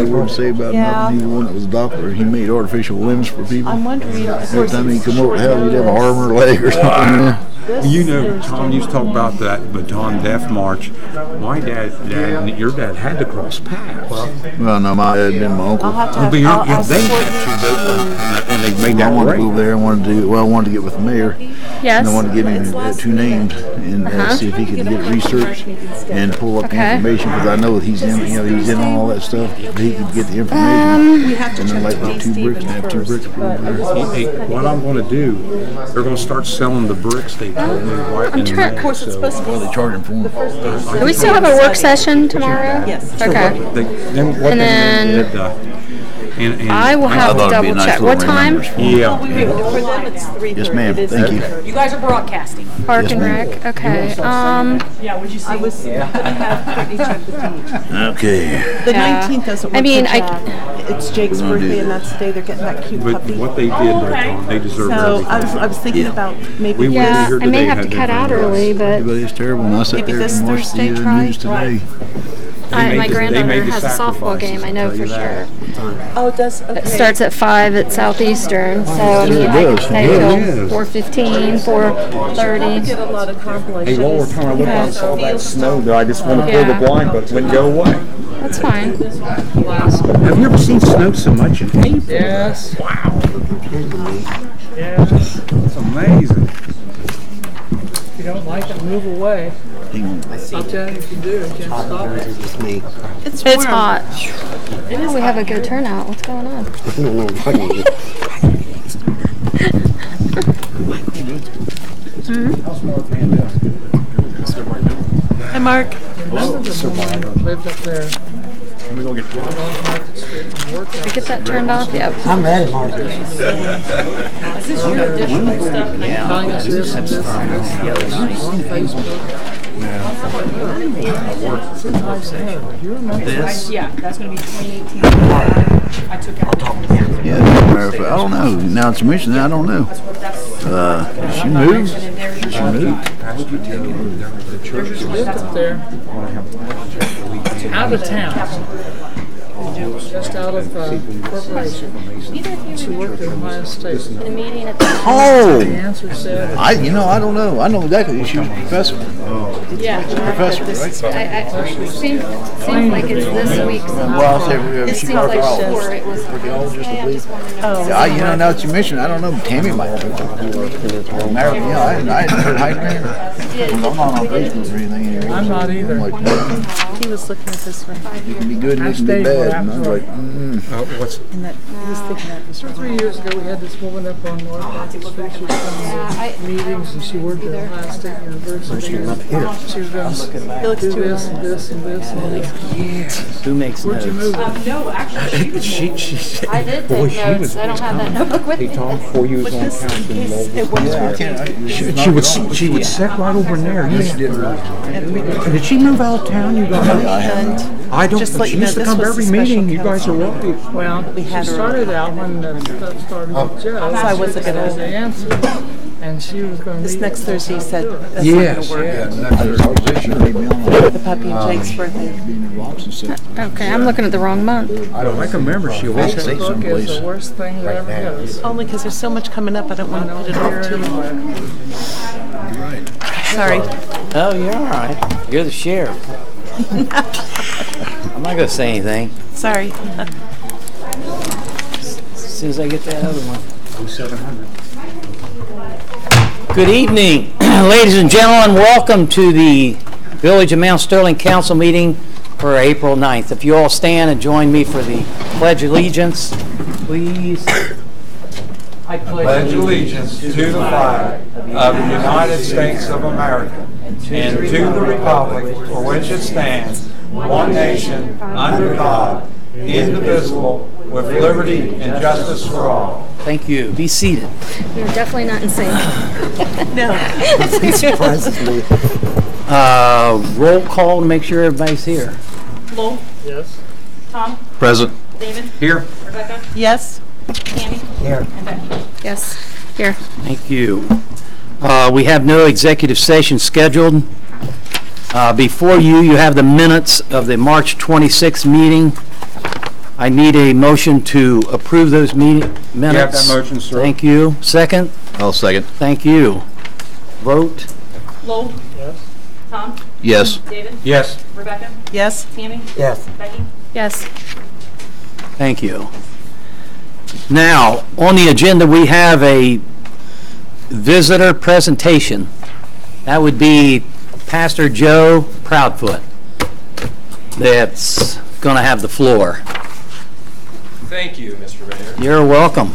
a word to say about nothing. He's the one that was a doctor. He made artificial limbs for people. I'm wondering. Every time he'd come over, hell, he'd have an arm or a leg or something. You know, Tom used to talk about that Baton Death March. My dad, your dad had to cross paths. Well, no, my dad had been my uncle. But they had to, and they made that I wanted to right. go over there. I wanted to get with the mayor. Yes. And I wanted to give him 2 names and see if he could get research and pull up the information, because I know that he's in, he's in on all that stuff. He could get the information. And then like 2 bricks and have 2 bricks. Hey, what I'm going to do, they're going to start selling the bricks they told me right in the Of course, it's supposed to be. Well, they charge him for them. Do we still have a work session tomorrow? Yes. Okay. And then I will have to double check. What time? Yeah. For them, it's 3:30. Yes, ma'am. Thank you. You guys are broadcasting. Park and Rec. Okay. Yeah, would you see? I was going to have Brittany check with Dean. Okay. The 19th doesn't work. I mean, it's Jake's birthday, and that's the day they're getting that cute But puppy. what they did, Tom, they deserve So everything. I was thinking about maybe. We were Yeah, here I may today, have had to to cut out bring us. early, but But it's terrible. And I sat Maybe there this and watched Thursday, the try. news today. my they granddaughter made the has a softball game. I know for sure. Oh, it does. Okay. It starts at 5 at Southeastern, so I mean, it I can does. stay It till is. 4:15, 4:30. Get a lot of compilations. Hey, one more time I looked out and saw that snow, though. I just want to pull the Yeah. blind, but it wouldn't go away. That's fine. Have you ever seen snow so much in April? Yes. Wow. Yes. It's amazing. If you don't like it, move away. I'll tell you if you do, you can't stop it. It's It's warm. hot. Oh, we have a good turnout. What's going on? Hi, Mark. Lived up there. Did we get that turned off? Yep. I'm ready, Mark. Telling us this and this and this on Facebook. Do you remember This? Yeah, that's going to be 2018. I took out. Yeah, matter of fact, I don't know. Now that you mention that, I don't know. She moved. She moved. she lived up there? Out of town. Just out of corporation. She worked at Ohio State. The meeting at the The Oh, answer said, I don't know. I know exactly. She was a professor. Professor, right? seems like it's this week somehow. Well, I'll say It she seems worked like for before it was just Wednesday. a I week. just wanted to Yeah, now that you mention, I don't know. Tammy might have. I hadn't heard hype there. I'm not on Facebook or anything anyway. I'm not either. I'm like, He was looking at this one. it can be good and it can be bad. And I was like, What's And that he was thinking that was 3 years ago, we had this woman up on North Market Street. She was coming to meetings, and she worked at Ohio State University. She was going to do this and this and this and this. Who makes Where'd you notes? move? No, actually, she said, I did boy, take she notes. was, I don't have that notebook with hey, me. Tom, before you was on council, she would sit right over there. Did she move out of town? You guys? I don't. Just let She you know, used to this come to was every the special meeting. You guys are counsel. right. Well, We she had her. started out when that started with Joe. I wasn't gonna- the answer, and she was going to This meet. next Thursday, he said that's Yes. not going to work. yeah. The puppy and Jake's birthday. Okay, I'm looking at the wrong month. I can remember she always said Facebook is the worst thing that ever hit us. Only because there's so much coming up, I don't want to put it off too long. Sorry. Oh, you're all right. You're the sheriff. I'm not going to say anything Sorry. as soon as I get that other one. 0700. Good evening, ladies and gentlemen. Welcome to the Village of Mount Sterling Council meeting for April 9th. If you all stand and join me for the Pledge of Allegiance, please. I pledge allegiance to the flag of the United States of America and to the republic for which it stands, one nation, under God, indivisible, with liberty and justice for all. Thank you. Be seated. You're definitely not in sync. Roll call to make sure everybody's here. Lowell, Yes. Tom, Present. David, Here. Rebecca, Yes. Tammy, and Becky. Yes. Here. Thank you. We have no executive session scheduled. Before you have the minutes of the March 26th meeting. I need a motion to approve those minutes. You have that motion, sir. Thank you. Second? I'll second. Thank you. Vote? Lowell. Yes. Tom. Yes. David. Yes. Rebecca. Yes. Tammy. Yes. Becky. Yes. Thank you. Now, on the agenda, we have a visitor presentation. That would be Pastor Joe Proudfoot that's going to have the floor. Thank you, Mr. Mayor. You're welcome.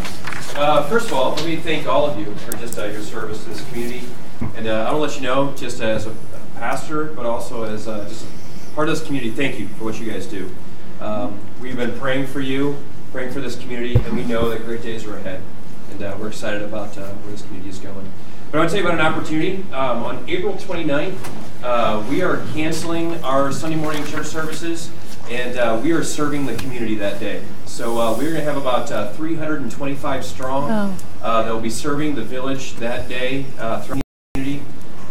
First of all, let me thank all of you for just your service to this community. And I want to let you know, just as a pastor, but also as just part of this community, thank you for what you guys do. We've been praying for you, praying for this community, and we know that great days are ahead. And we're excited about where this community is going. But I want to tell you about an opportunity. On April 29th, we are canceling our Sunday morning church services, and we are serving the community that day. So we're going to have about 325 strong that will be serving the village that day through the community.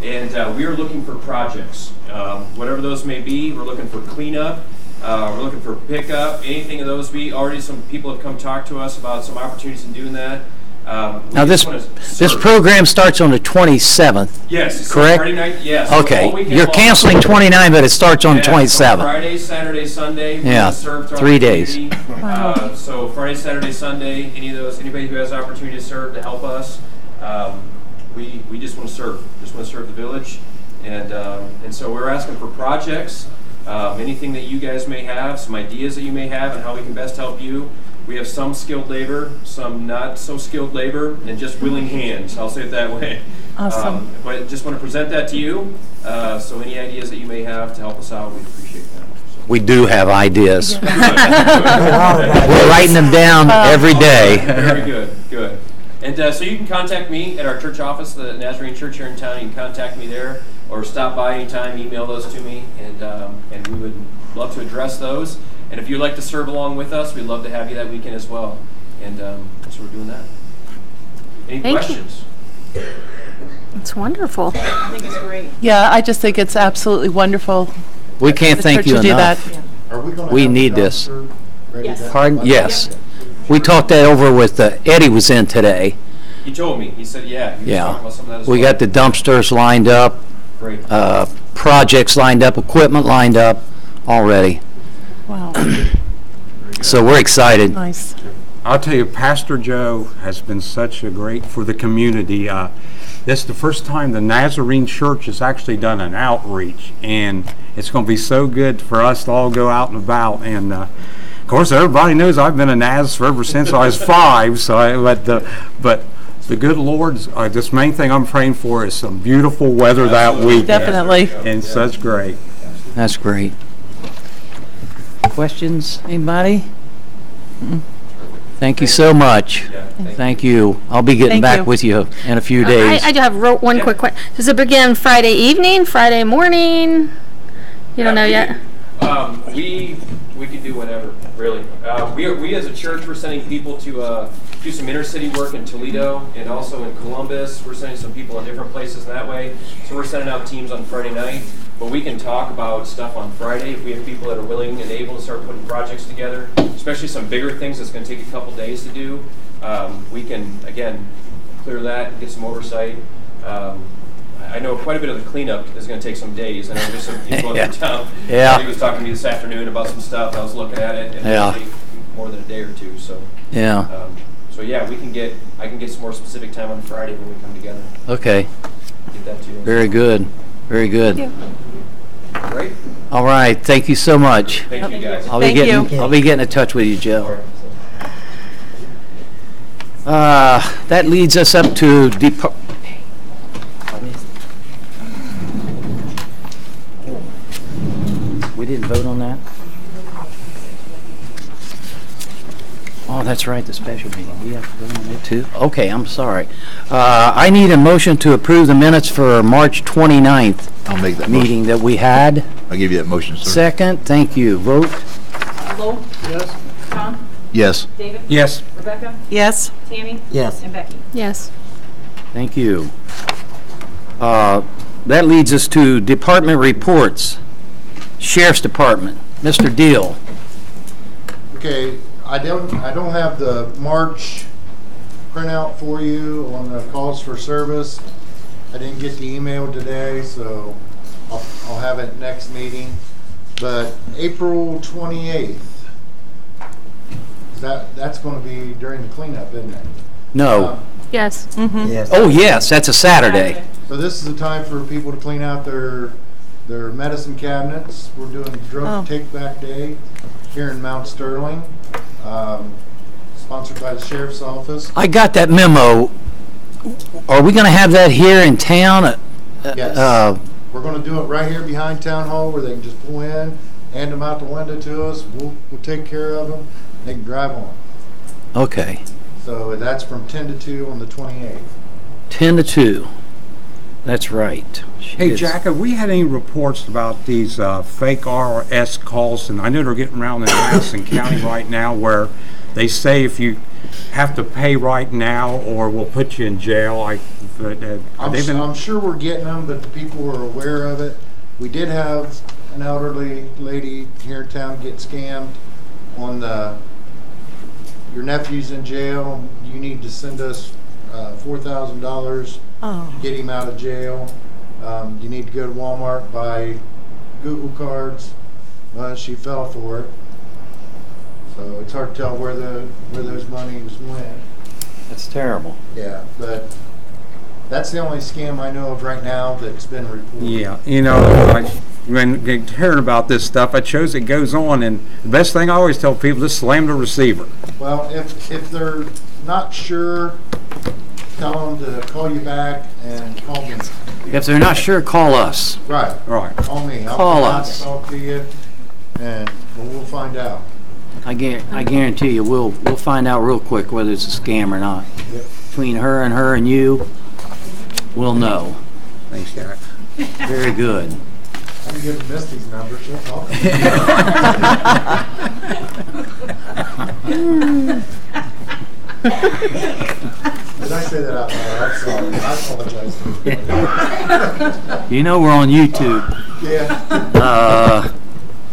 And we are looking for projects, whatever those may be. We're looking for cleanup. We're looking for pickup. Anything of those be. Already some people have come talk to us about some opportunities in doing that. Now, this program starts on the 27th. Yes. Correct? Friday night, yes. Okay. You're canceling 29, but it starts on the 27th. Friday, Saturday, Sunday. Yeah, 3 days. So Friday, Saturday, Sunday, anybody who has the opportunity to serve to help us, we just want to serve. Just want to serve the village, and so we're asking for projects, anything that you guys may have, some ideas that you may have, and how we can best help you. We have some skilled labor, some not so skilled labor, and just willing hands. I'll say it that way. Awesome. But just want to present that to you. So any ideas that you may have to help us out, we'd appreciate that. So. We do have ideas. We're writing them down every day. Very good, good. And so you can contact me at our church office, the Nazarene Church here in town. You can contact me there, or stop by anytime, email those to me, and we would love to address those. And if you'd like to serve along with us, we'd love to have you that weekend as well. And so we're doing that. Any questions? It's wonderful. I think it's great. Yeah, I just think it's absolutely wonderful. We can't thank you enough. We need this. Yes. Pardon? Yes. We talked that over with, Eddie was in today. He told me. He said, yeah. He was talking about some of that as We well. got the dumpsters lined up, Great. projects lined up, equipment lined up already. Wow. So we're excited. Nice. I'll tell you, Pastor Joe has been such a great for the community. This is the first time the Nazarene Church has actually done an outreach, and it's going to be so good for us to all go out and about. And of course, everybody knows I've been a Naz ever since I was 5. So, but the good Lord, this main thing I'm praying for is some beautiful weather that week. Definitely. And such great. That's great. Questions, anybody? Thank you so much. Thank you. I'll be getting Thank back you. with you in a few days. I do have one quick question. Does it begin Friday evening, Friday morning? You don't know yet? We could do whatever, really. We as a church, we're sending people to do some inner city work in Toledo and also in Columbus. We're sending some people in different places that way. So we're sending out teams on Friday night. But we can talk about stuff on Friday if we have people that are willing and able to start putting projects together, especially some bigger things that's going to take a couple days to do. We can, again, clear that and get some oversight. I know quite a bit of the cleanup is going to take some days. I know there's some people in town. Yeah. He was talking to me this afternoon about some stuff. I was looking at it, and Yeah. it'll take more than a day or two. So Yeah. So yeah, I can get some more specific time on Friday when we come together. Okay. Get that to you. Very good. Very good. Great. All right. Thank you so much. Thank you guys. I'll be getting in touch with you, Joe. That leads us up to We didn't vote on that? Oh, that's right, the special meeting. We have to vote on it too? Okay, I'm sorry. I need a motion to approve the minutes for March 29th I'll make that motion. meeting that we had. I'll give you that motion, sir. Second, thank you. Vote? Lowell. Yes. Tom. Yes. David. Yes. Rebecca. Yes. Tammy. Yes. And Becky. Yes. Thank you. That leads us to department reports. Sheriff's Department, Mr. Deal. Okay, I don't have the March printout for you on the calls for service. I didn't get the email today, so I'll have it next meeting. But April 28th, that's going to be during the cleanup, isn't it? No. Yes. Yes. Oh, yes, that's a Saturday. So this is the time for people to clean out their medicine cabinets. We're doing Drug Take Back Day here in Mount Sterling, sponsored by the Sheriff's Office. I got that memo. Are we going to have that here in town? Yes. We're going to do it right here behind Town Hall where they can just pull in, hand them out the window to us. We'll take care of them. They can drive on. Okay. So that's from 10 to 2 on the 28th. 10 to 2. That's right. Hey, Jack, have we had any reports about these fake RS calls? And I know they're getting around in Madison County right now where they say if you have to pay right now or we'll put you in jail. I'm sure we're getting them, but the people are aware of it. We did have an elderly lady here in town get scammed on your nephew's in jail. You need to send us $4,000 to get him out of jail. You need to go to Walmart, buy Google cards. She fell for it. So it's hard to tell where those monies went. That's terrible. Yeah, but that's the only scam I know of right now that's been reported. Yeah, when hearing about this stuff, it shows it goes on, and the best thing I always tell people, just slam the receiver. Well, if they're not sure, tell them to call you back and call me. If they're not sure, call us. Right. Call me. Call us. I'll talk to you, and we'll find out. I guarantee you, we'll find out real quick whether it's a scam or not. Yep. Between her and you, we'll know. Thanks, Jack. Very good. I'm going to give Misty's number. She'll talk to Did I say that out loud? I'm sorry. I apologize. You know we're on YouTube. Yeah.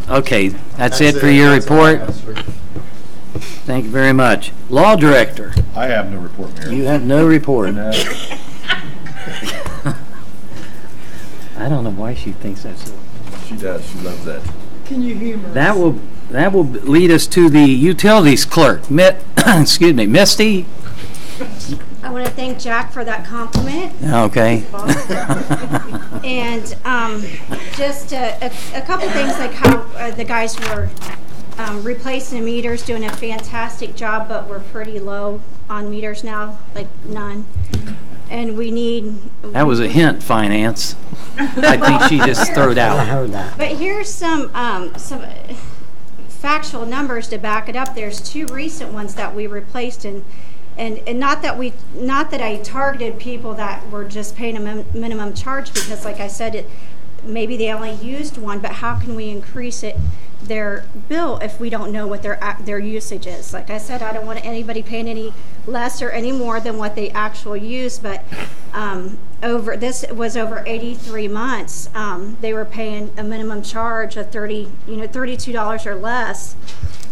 Okay, that's it for your report. Thank you very much. Law Director. I have no report, Mayor. You have no report. No. I don't know why she thinks that's so. She does. She loves that. Can you humor us? That will lead us to the utilities clerk. Excuse me, Misty. I want to thank Jack for that compliment. Okay. And just a couple things, like how the guys were replacing meters, doing a fantastic job, but we're pretty low on meters now, like none. And we need... That was a hint, Finance. I think she just threw it out. I heard that. But here's some factual numbers to back it up. There's 2 recent ones that we replaced, and not that I targeted people that were just paying a minimum charge, because like I said, maybe they only used one, but how can we increase their bill if we don't know what their usage is? Like I said, I don't want anybody paying any less or any more than what they actually use, but this was over 83 months. They were paying a minimum charge of $32 or less.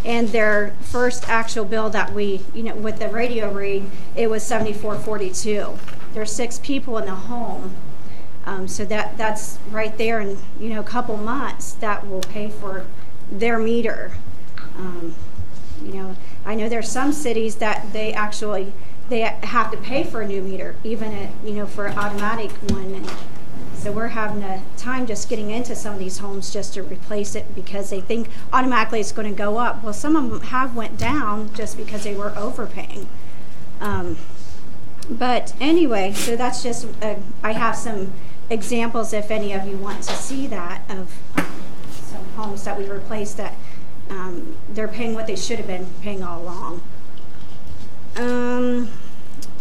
And their first actual bill that we, with the radio read, it was $74.42. There's 6 people in the home, so that's right there in a couple months that will pay for their meter. I know there's some cities that they have to pay for a new meter, even for an automatic one. And so we're having a time just getting into some of these homes just to replace it because they think automatically it's going to go up. Well, some of them have went down just because they were overpaying. But anyway, so that's just, I have some examples if any of you want to see that of some homes that we replaced that they're paying what they should have been paying all along.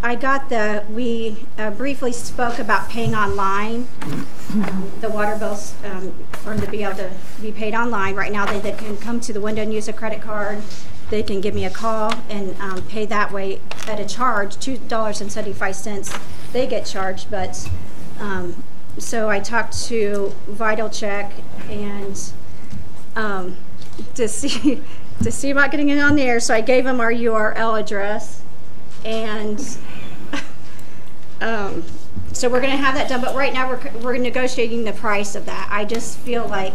I got we briefly spoke about paying online, the water bills, for them to be able to be paid online. Right now they can come to the window and use a credit card. They can give me a call and pay that way at a charge, $2.75 they get charged. But so I talked to VitalCheck and to see to see about getting it on the air, so I gave them our URL address, and so we're going to have that done. But right now we're negotiating the price of that. I just feel like,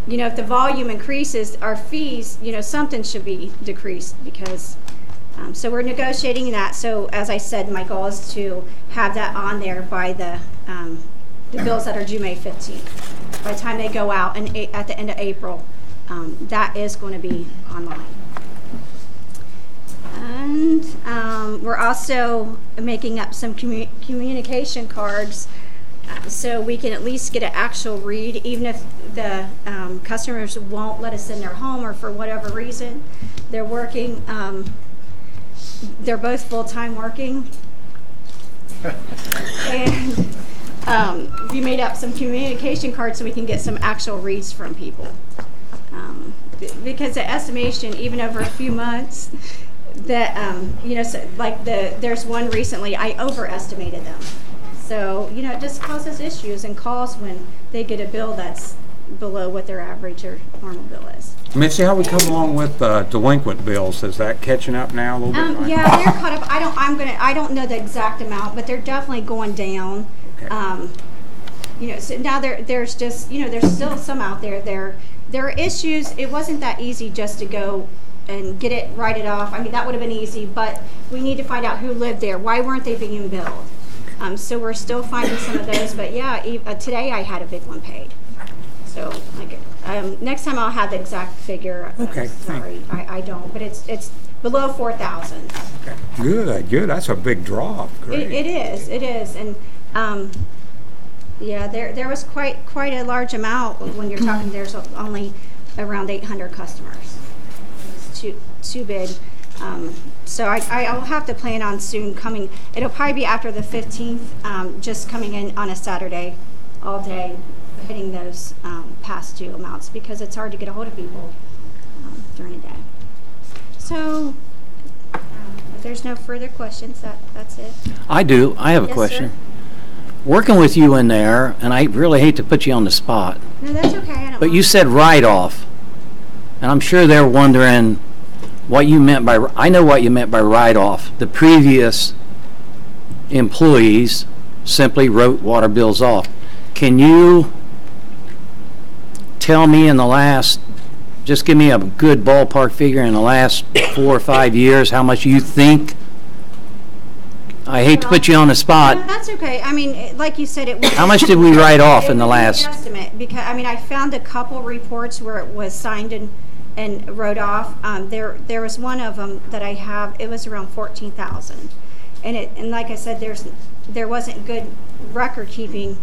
you know, if the volume increases, our fees, you know, something should be decreased because. So we're negotiating that. So as I said, my goal is to have that on there by the bills that are due May 15th. By the time they go out and at the end of April, that is going to be online. And we're also making up some communication cards so we can at least get an actual read, even if the customers won't let us in their home or for whatever reason. They're working. They're both full-time working, and we made up some communication cards so we can get some actual reads from people. Because the estimation, even over a few months, that you know, so like there's one recently I overestimated them, so you know it just causes issues and calls when they get a bill that's below what their average or normal bill is. Mitzi, how we come along with delinquent bills? Is that catching up now a little bit? Yeah, they're caught up. I don't know the exact amount, but they're definitely going down. Okay. You know, so now there's just, you know, there's still some out there. There are issues. It wasn't that easy just to go and get it, write it off. I mean, that would have been easy, but we need to find out who lived there. Why weren't they being billed? So we're still finding some of those. But yeah, today I had a big one paid. So, like, next time I'll have the exact figure. Okay. Sorry, I don't, but it's below 4,000. Okay. Good. That's a big drop. Great. It is, and yeah, there was quite a large amount when you're talking. There's only around 800 customers. It's too big. So I'll have to plan on soon coming. It'll probably be after the 15th. Just coming in on a Saturday, all day. Hitting those past due amounts because it's hard to get a hold of people during the day. So, if there's no further questions, that's it. I do. I have a question. Sir? Working with you in there, and I really hate to put you on the spot. No, that's okay. I don't But mind. you said write-off, and I'm sure they're wondering what you meant by. I know what you meant by write-off. The previous employees simply wrote water bills off. Can you tell me in the last, just give me a good ballpark figure in the last 4 or 5 years, how much you think? I hate to put you on the spot. No, that's okay. I mean, like you said, it was. How much did we write off in the last? Estimate, because I mean, I found a couple reports where it was signed and wrote off. There was one of them that I have. It was around 14,000, and like I said, there wasn't good record keeping.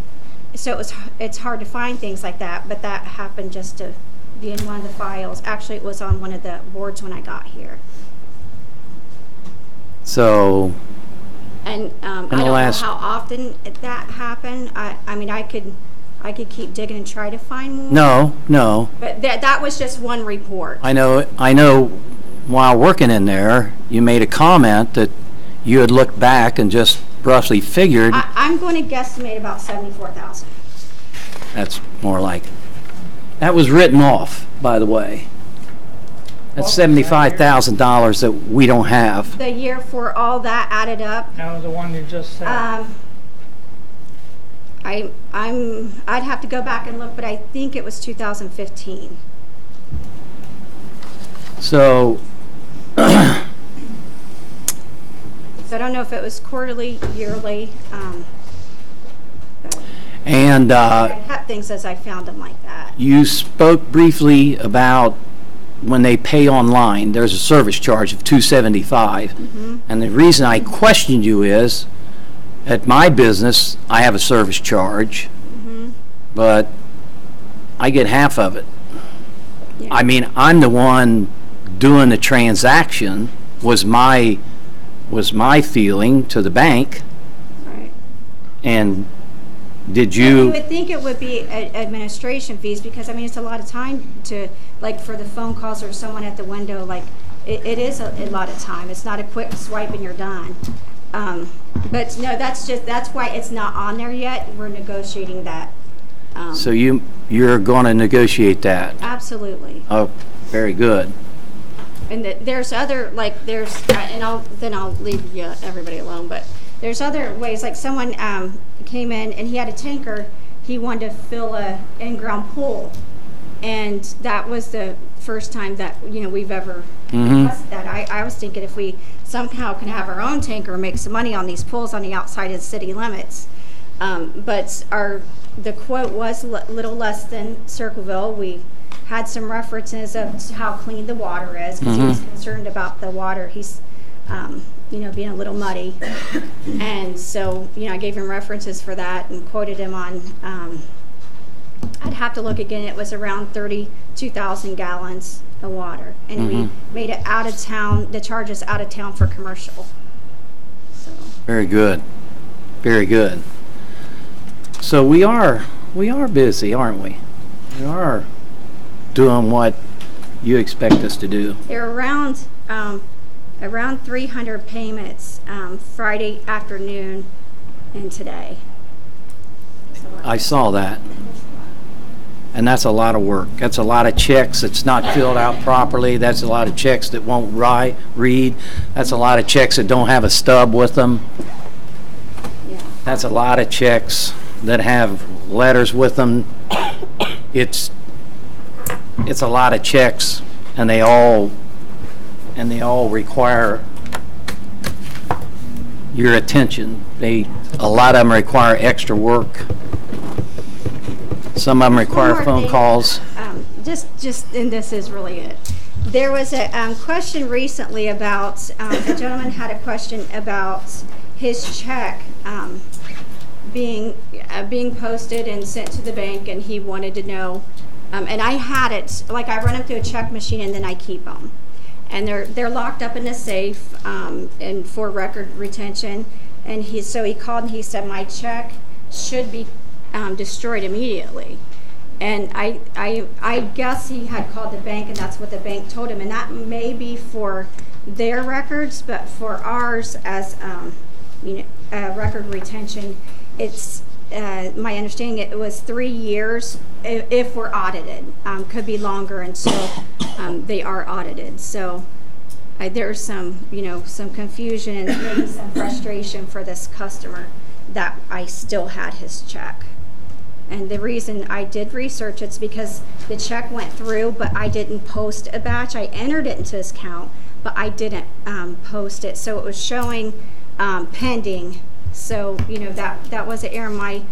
So it's hard to find things like that, but that happened just to be in one of the files. Actually, it was on one of the boards when I got here. So, and I don't know how often that happened. I mean, I could keep digging and try to find more. No. But that was just one report. I know. While working in there, you made a comment that you had looked back and just roughly figured. I'm going to guesstimate about 74,000. That's more like. That was written off, by the way. That's $75,000 that we don't have. The year for all that added up. Now the one you just said. I'd have to go back and look, but I think it was 2015. So. So I don't know if it was quarterly, yearly. And I kept things as I found them like that. You spoke briefly about when they pay online, there's a service charge of $275. Mm-hmm. And the reason I questioned you is, at my business, I have a service charge, but I get half of it. Yeah. I mean, I'm the one doing the transaction, was my feeling to the bank. Right. And did you? You would think it would be administration fees because, I mean, it's a lot of time to, like, for the phone calls or someone at the window, like, it is a lot of time. It's not a quick swipe and you're done. But no, that's why it's not on there yet. We're negotiating that. So you're going to negotiate that? Absolutely. Oh, very good. and there's other, like, and I'll leave everybody alone, but there's other ways, like someone came in and he had a tanker, he wanted to fill a in-ground pool, and that was the first time that, we've ever requested that. I was thinking if we somehow can have our own tanker and make some money on these pools on the outside of the city limits. But the quote was a little less than Circleville. We had some references of how clean the water is, because he was concerned about the water. He's, being a little muddy. And so, I gave him references for that and quoted him on, I'd have to look again, it was around 32,000 gallons of water. And we made it out of town, the charges out of town for commercial. So. Very good. Very good. So we are busy, aren't we? We are doing what you expect us to do. They're around 300 payments Friday afternoon and today. I saw that. And that's a lot of work. That's a lot of checks that's not filled out properly. That's a lot of checks that won't read. That's a lot of checks that don't have a stub with them. Yeah. That's a lot of checks that have letters with them. It's a lot of checks, and they all require your attention. A lot of them require extra work. Some of them require phone calls. And this is really it. There was a question recently about, a gentleman had a question about his check being posted and sent to the bank, and he wanted to know, and I had it, like I run them through a check machine and then I keep them. And they're locked up in a safe and for record retention. And so he called and he said, my check should be destroyed immediately. And I guess he had called the bank, and that's what the bank told him. And that may be for their records, but for ours as record retention, it's my understanding it was 3 years if we're audited. Could be longer until they are audited. So there's some confusion and maybe some frustration for this customer that I still had his check. And the reason I did research it's because the check went through, but I didn't post a batch. I entered it into his account, but I didn't post it. So it was showing pending. So that was an error.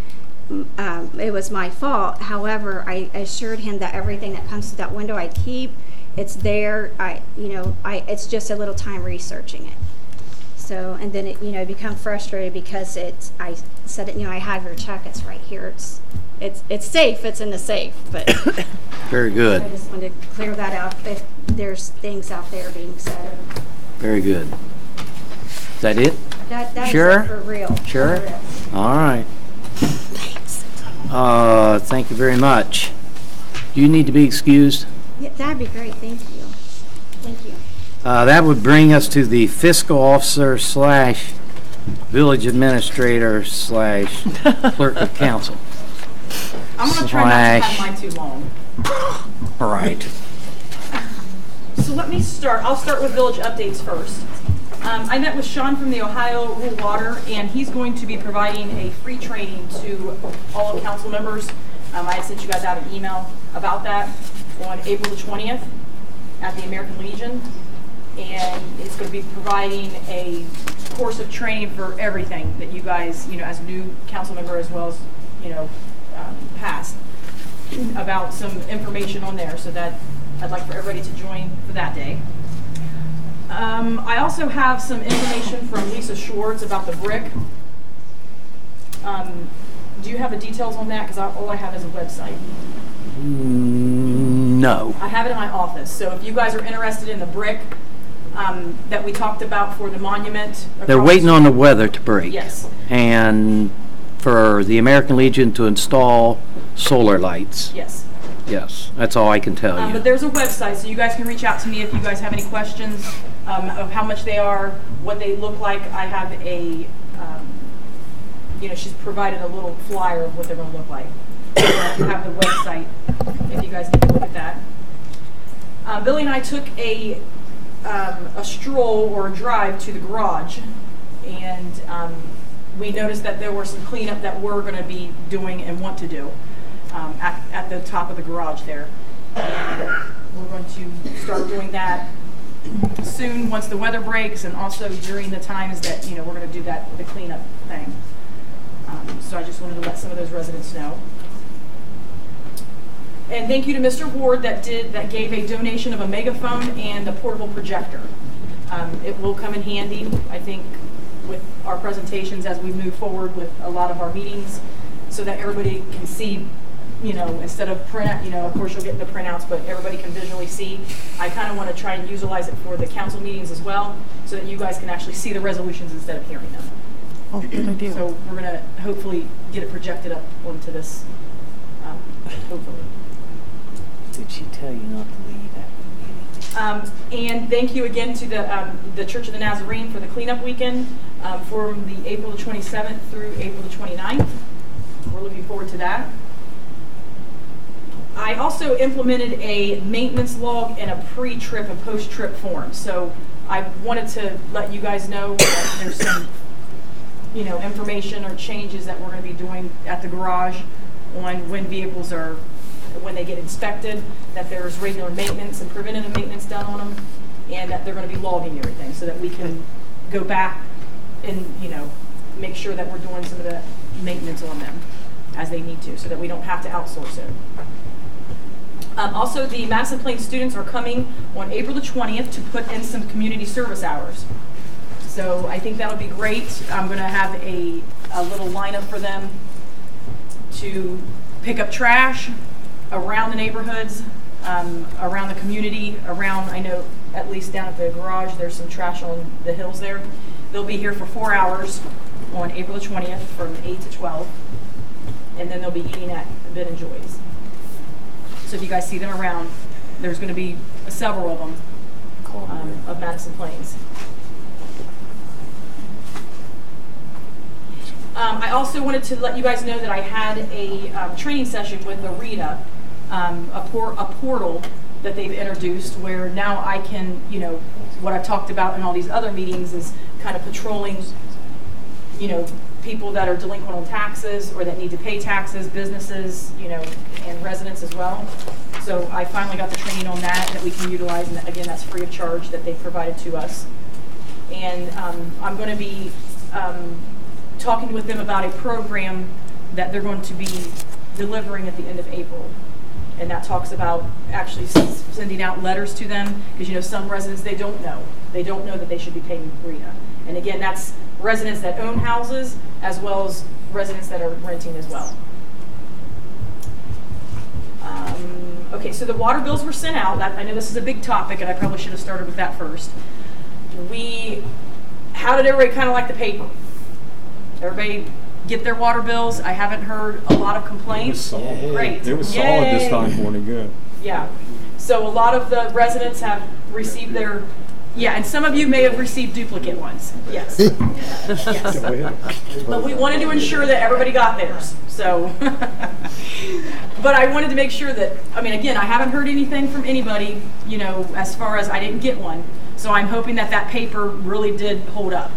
It was my fault. However, I assured him that everything that comes through that window I keep. It's there. It's just a little time researching it. So, and then it become frustrated because I said it. I have your check. It's right here. It's safe. It's in the safe. But very good. I just wanted to clear that out. If there's things out there being said. Very good. Is that it? That sure. Is it for real. Sure. For real. All right. Thanks. Thank you very much. Do you need to be excused? Yeah, that'd be great. Thank you. Thank you. That would bring us to the fiscal officer / village administrator / clerk of council. I'm going to try not to have mine too long. All right. So let me start. I'll start with village updates first. I met with Sean from the Ohio Rural Water, and he's going to be providing a free training to all of council members. I had sent you guys out an email about that on April the 20th at the American Legion, and it's going to be providing a course of training for everything that you guys, as a new council member as well as, past, about some information on there, so that I'd like for everybody to join for that day. I also have some information from Lisa Schwartz about the brick. Do you have the details on that? Because all I have is a website. No. I have it in my office. So if you guys are interested in the brick that we talked about for the monument. They're waiting on the weather to break. Yes. And for the American Legion to install solar lights. Yes. Yes, that's all I can tell you. But there's a website, so you guys can reach out to me if you guys have any questions of how much they are, what they look like. I have a, she's provided a little flyer of what they're going to look like. So you have the website if you guys need to look at that. Billy and I took a a stroll or a drive to the garage, and we noticed that there were some cleanup that we're going to be doing and want to do at the top of the garage there. We're going to start doing that soon once the weather breaks, and also during the times that we're going to do the cleanup thing. So I just wanted to let some of those residents know. And thank you to Mr. Ward that gave a donation of a megaphone and a portable projector. It will come in handy, I think, with our presentations as we move forward with a lot of our meetings, so that everybody can see, instead of print out, of course you'll get the printouts, but everybody can visually see. I kind of want to try and utilize it for the council meetings as well, so that you guys can actually see the resolutions instead of hearing them. Oh, good idea. So we're going to hopefully get it projected up onto this, hopefully. Did she tell you not to leave? And thank you again to the Church of the Nazarene for the cleanup weekend from the April the 27th through April the 29th. We're looking forward to that. I also implemented a maintenance log and a pre-trip and post-trip form. So I wanted to let you guys know that there's some information or changes that we're going to be doing at the garage on when vehicles are, when they get inspected, that there's regular maintenance and preventative maintenance done on them, and that they're going to be logging everything so that we can go back and make sure that we're doing some of the maintenance on them as they need to, so that we don't have to outsource it. Also, the Madison Plains students are coming on April the 20th to put in some community service hours. So I think that'll be great. I'm going to have a little lineup for them to pick up trash around the neighborhoods, around the community, I know at least down at the garage, there's some trash on the hills there. They'll be here for 4 hours on April the 20th from 8 to 12, and then they'll be eating at Ben and Joy's. So if you guys see them around, there's going to be several of them of Madison Plains. I also wanted to let you guys know that I had a training session with Arita, a portal that they've introduced where now I can, what I've talked about in all these other meetings is kind of patrolling, people that are delinquent on taxes or that need to pay taxes, businesses, and residents as well. So I finally got the training on that we can utilize, and again, that's free of charge that they provided to us. And I'm going to be talking with them about a program that they're going to be delivering at the end of April. And that talks about actually sending out letters to them, because some residents, they don't know that they should be paying RETA. And again, that's residents that own houses as well as residents that are renting as well. Okay, so the water bills were sent out. I know this is a big topic, and I probably should have started with that first. How did everybody kind of like the paper? Everybody get their water bills? I haven't heard a lot of complaints. Great. It was solid this time for me, good. Yeah. So a lot of the residents have received their, and some of you may have received duplicate ones. Yes. Yes. But we wanted to ensure that everybody got theirs. So, but I wanted to make sure that, again, I haven't heard anything from anybody, as far as I didn't get one. So I'm hoping that that paper really did hold up.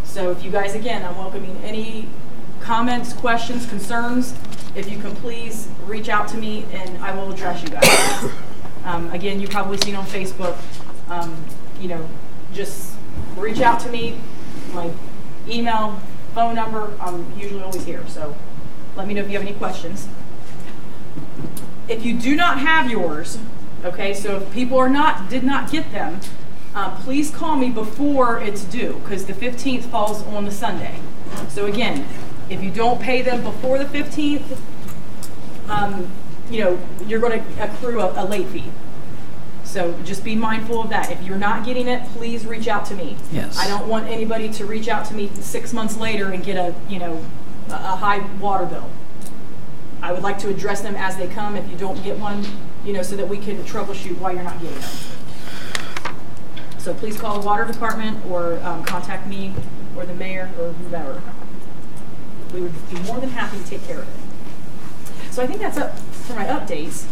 So if you guys, again, I'm welcoming any comments, questions, concerns. If you can please reach out to me and I will address you guys. Again, you've probably seen on Facebook, just reach out to me, my email, phone number, I'm usually always here. So let me know if you have any questions. If you do not have yours, okay, so if people did not get them, please call me before it's due, because the 15th falls on the Sunday. So again, if you don't pay them before the 15th, you're going to accrue a late fee. So just be mindful of that. If you're not getting it, please reach out to me. Yes. I don't want anybody to reach out to me 6 months later and get a high water bill. I would like to address them as they come if you don't get one, so that we can troubleshoot why you're not getting them. So please call the water department or contact me or the mayor or whoever. We would be more than happy to take care of it. So I think that's up for my updates.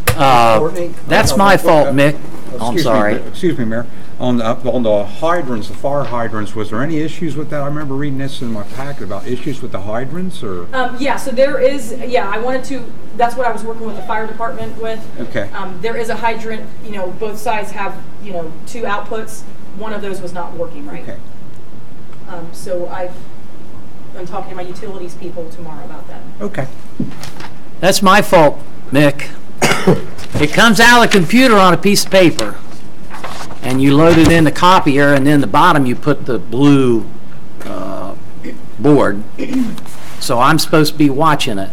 That's my fault, Mick. I'm sorry. Excuse me, Mayor. On the hydrants, the fire hydrants, was there any issues with that? I remember reading this in my packet about issues with the hydrants, or? Yeah, so there is, I wanted to, that's what I was working with the fire department with. Okay. There is a hydrant, both sides have, 2 outputs. One of those was not working right. Okay. So I'm talking to my utilities people tomorrow about that. Okay. That's my fault, Mick. It comes out of the computer on a piece of paper, and you load it in the copier, and then the bottom you put the blue board. So I'm supposed to be watching it,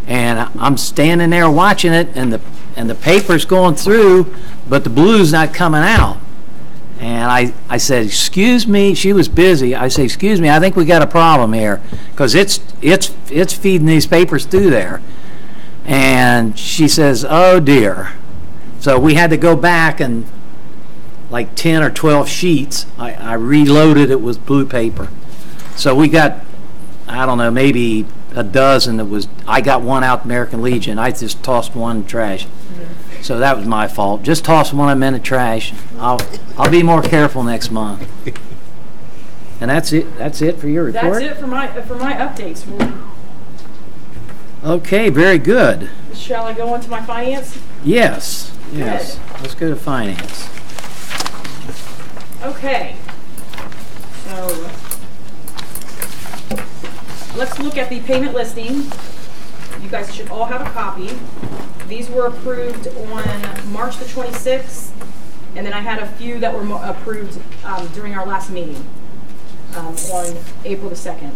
and I'm standing there watching it, and the paper's going through, but the blue's not coming out. And I said, excuse me, she was busy. I said, excuse me, I think we got a problem here, because it's feeding these papers through there. And she says, oh dear. So we had to go back and like 10 or 12 sheets. I reloaded it with blue paper. So we got, I don't know, maybe a dozen that was, I got one out American Legion. I just tossed one in the trash. So that was my fault. Just toss one of them in the trash. I'll be more careful next month. And that's it. That's it for your report. That's it for my updates. Okay, very good. Shall I go on to my finance? Yes. Yes. Good. Let's go to finance. Okay. So let's look at the payment listing. You guys should all have a copy. These were approved on March the 26th, and then I had a few that were approved during our last meeting on April the 2nd.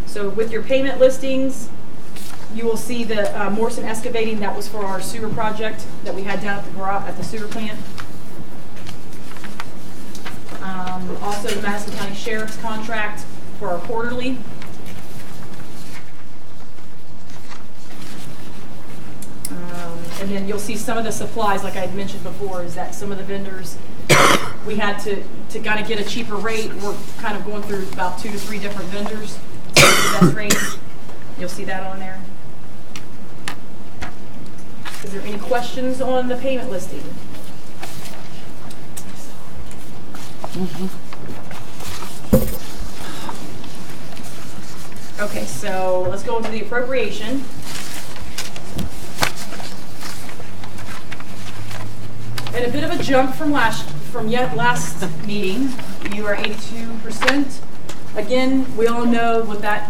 So with your payment listings, you will see the Morrison Excavating, that was for our sewer project that we had down at the garage, at the sewer plant. Also the Madison County Sheriff's contract for our quarterly. And then you'll see some of the supplies, like I had mentioned before, is that some of the vendors, we had to kind of get a cheaper rate. We're kind of going through about 2 to 3 different vendors to get the best rate. You'll see that on there. Is there any questions on the payment listing? Okay, so let's go into the appropriation. And a bit of a jump from last meeting. You are 82%. Again, we all know what that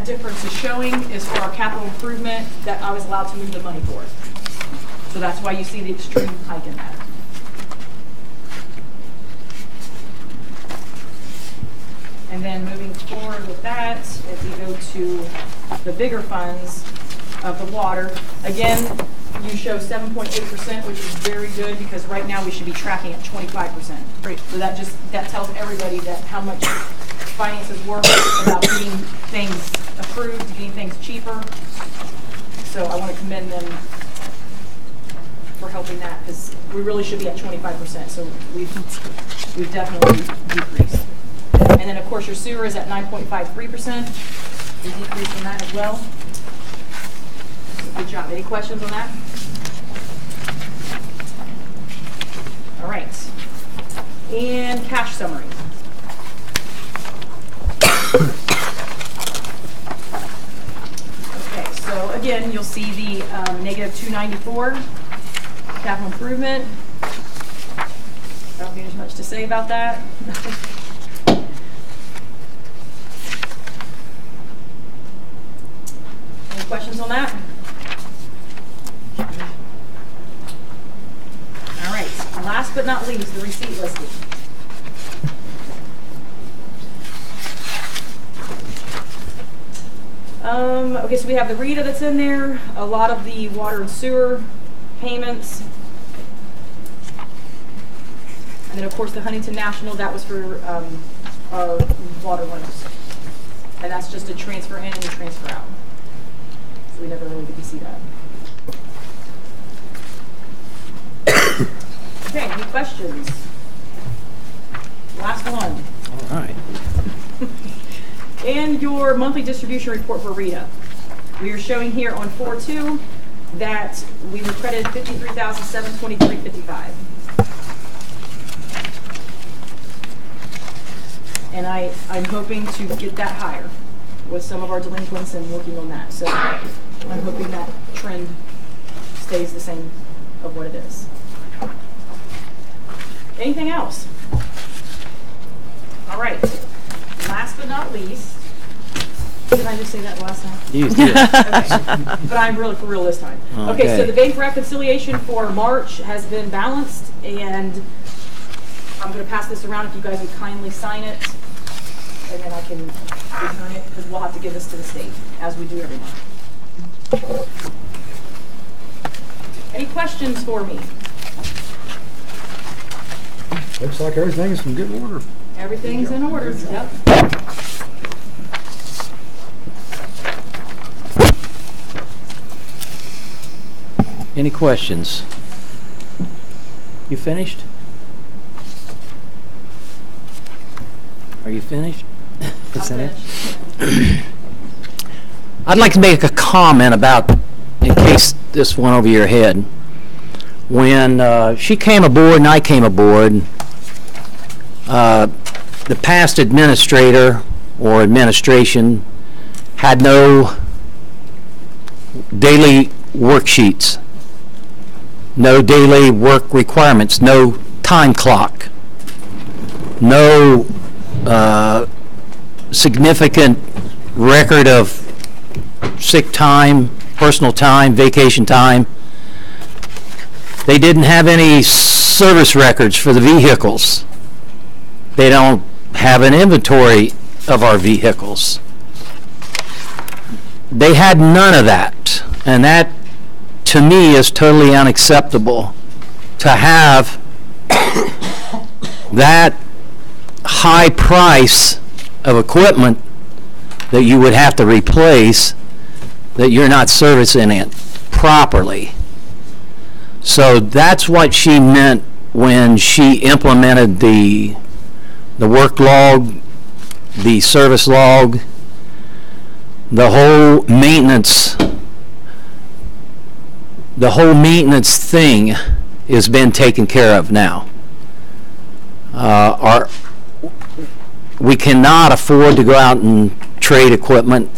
difference is showing is for our capital improvement that I was allowed to move the money for. So that's why you see the extreme hike in that. And then moving forward with that, if we go to the bigger funds of the water, again, you show 7.8%, which is very good because right now we should be tracking at 25%. Great. So that tells everybody that how much finances work about getting things approved, getting things cheaper. So I want to commend them for helping that because we really should be at 25%. So we've definitely decreased. And then of course your sewer is at 9.53%. We decreased on that as well. Good job. Any questions on that? All right. And cash summary. Okay, so again, you'll see the negative 294 capital improvement. I don't think there's much to say about that. Any questions on that? All right, last but not least, the receipt listing. Okay, so we have the RETA that's in there, a lot of the water and sewer payments, and then of course the Huntington National, that was for our water loans, and that's just a transfer in and a transfer out. So we never really get to see that. Okay, any questions? Last one. All right. And your monthly distribution report for RETA. We are showing here on 4/2 that we were credited $53,723.55. And I'm hoping to get that higher with some of our delinquents and working on that. So I'm hoping that trend stays the same of what it is. Anything else? All right. Last but not least, did I just say that last time? You did. Okay. But I'm really for real this time. Okay, so the bank reconciliation for March has been balanced, and I'm going to pass this around if you guys would kindly sign it, and then I can return it, because we'll have to give this to the state, as we do every month. Any questions for me? Looks like everything is in good order. Everything's in order. Yep. Any questions? You finished? Are you finished? Is that it? I'd like to make a comment about, in case this went over your head. When she came aboard and I came aboard, the past administrator or administration had no daily worksheets, no daily work requirements, no time clock, no significant record of sick time, personal time, vacation time. They didn't have any service records for the vehicles. They don't have an inventory of our vehicles. They had none of that, and that to me is totally unacceptable. To have that high price of equipment that you would have to replace, that you're not servicing it properly. So that's what she meant when she implemented the work log, the service log, the whole maintenance thing has been taken care of now. We cannot afford to go out and trade equipment.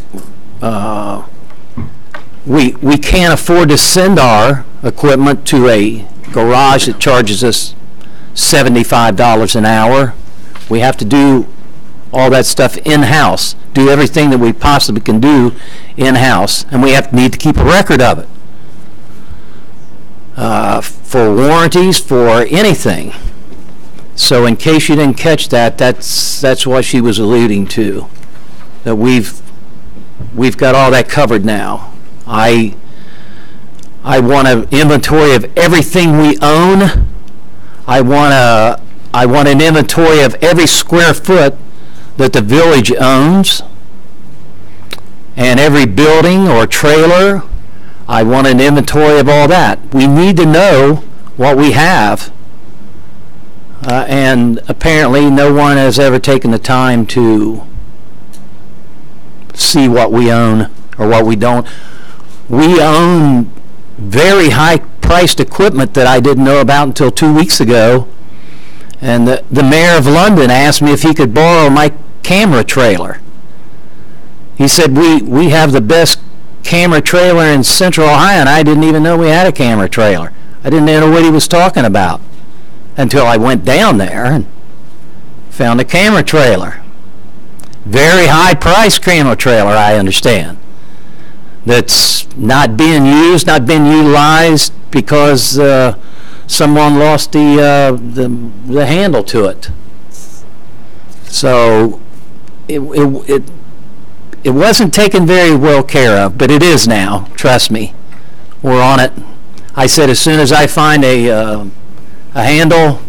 We can't afford to send our equipment to a garage that charges us $75 an hour. We have to do all that stuff in-house, do everything that we possibly can do in-house, and we need to keep a record of it. For warranties, for anything. So in case you didn't catch that, that's what she was alluding to. That we've got all that covered now. I want an inventory of everything we own. I want an inventory of every square foot that the village owns, and every building or trailer. I want an inventory of all that. We need to know what we have, and apparently no one has ever taken the time to see what we own or what we don't. We own very high-priced equipment that I didn't know about until 2 weeks ago, and the mayor of London asked me if he could borrow my camera trailer. He said, we have the best camera trailer in Central Ohio, and I didn't even know we had a camera trailer. I didn't even know what he was talking about until I went down there and found a camera trailer. Very high-priced camera trailer, I understand, that's not being used, not being utilized because someone lost the handle to it. So it wasn't taken very well care of, but it is now. Trust me, we're on it. I said as soon as I find a handle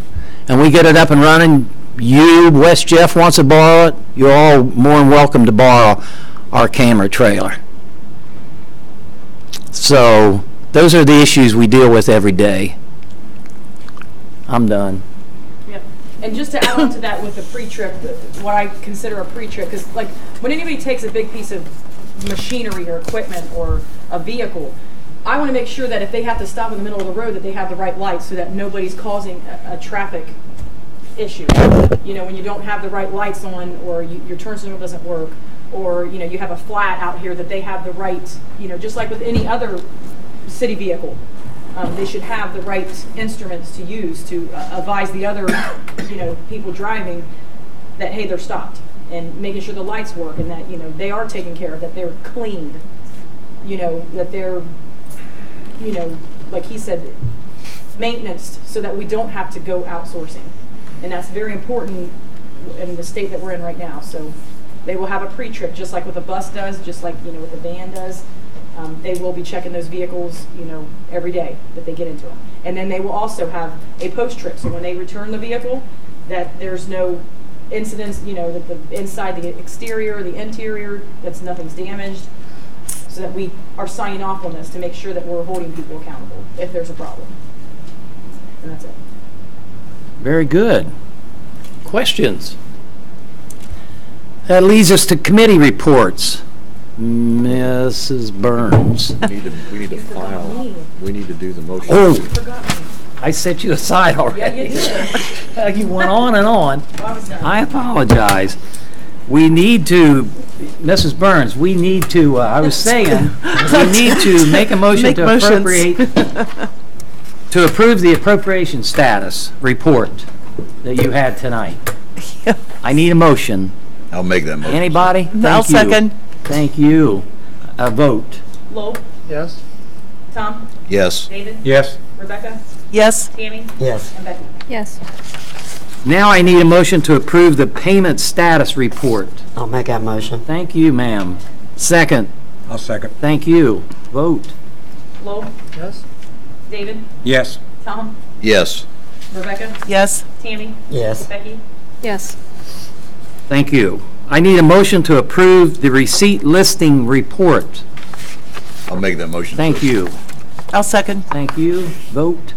and we get it up and running, West Jeff wants to borrow it, you're all more than welcome to borrow our camera trailer. So those are the issues we deal with every day. I'm done. Yep. And just to add on to that with the pre-trip, what I consider a pre-trip, because like when anybody takes a big piece of machinery or equipment or a vehicle, I want to make sure that if they have to stop in the middle of the road that they have the right lights so that nobody's causing a traffic issue. You know, when you don't have the right lights on, or your turn signal doesn't work, or, you know, you have a flat out here, that they have the right, you know, just like with any other city vehicle, they should have the right instruments to use to advise the other, you know, people driving that, hey, they're stopped, and making sure the lights work, and that, you know, they are taken care of, that they're cleaned, you know, that they're, you know, like he said, maintenance, so that we don't have to go outsourcing. And that's very important in the state that we're in right now. So they will have a pre-trip, just like what the bus does, just like, you know, what the van does. They will be checking those vehicles, you know, every day that they get into them. And then they will also have a post-trip. So when they return the vehicle, that there's no incidents, you know, that the inside, the exterior, the interior, that's nothing's damaged. So that we are signing off on this to make sure that we're holding people accountable if there's a problem. And that's it. Very good. Questions? That leads us to committee reports. Mrs. Burns. We need to file. We need to do the motion. Oh, I set you aside already. Yeah, you did. You went on and on. I apologize. We need to, Mrs. Burns, we need to, I was saying, we need to make a motion to appropriate, to approve the appropriation status report that you had tonight. I need a motion. I'll make that motion. Anybody? Thank I'll you. second. Thank you. A vote. Lowell, Yes? Tom, Yes. David, Yes. Rebecca, Yes. Tammy, Yes. and Becky. Yes. Now I need a motion to approve the payment status report. I'll make that motion. Thank you, ma'am. Second. I'll second. Thank you. Vote. Lowell, Yes? David, Yes. Tom, Yes. Rebecca, Yes. Tammy, Yes. Becky. Yes. Thank you. I need a motion to approve the receipt listing report. I'll make that motion. Thank you. I'll second. Thank you. Vote.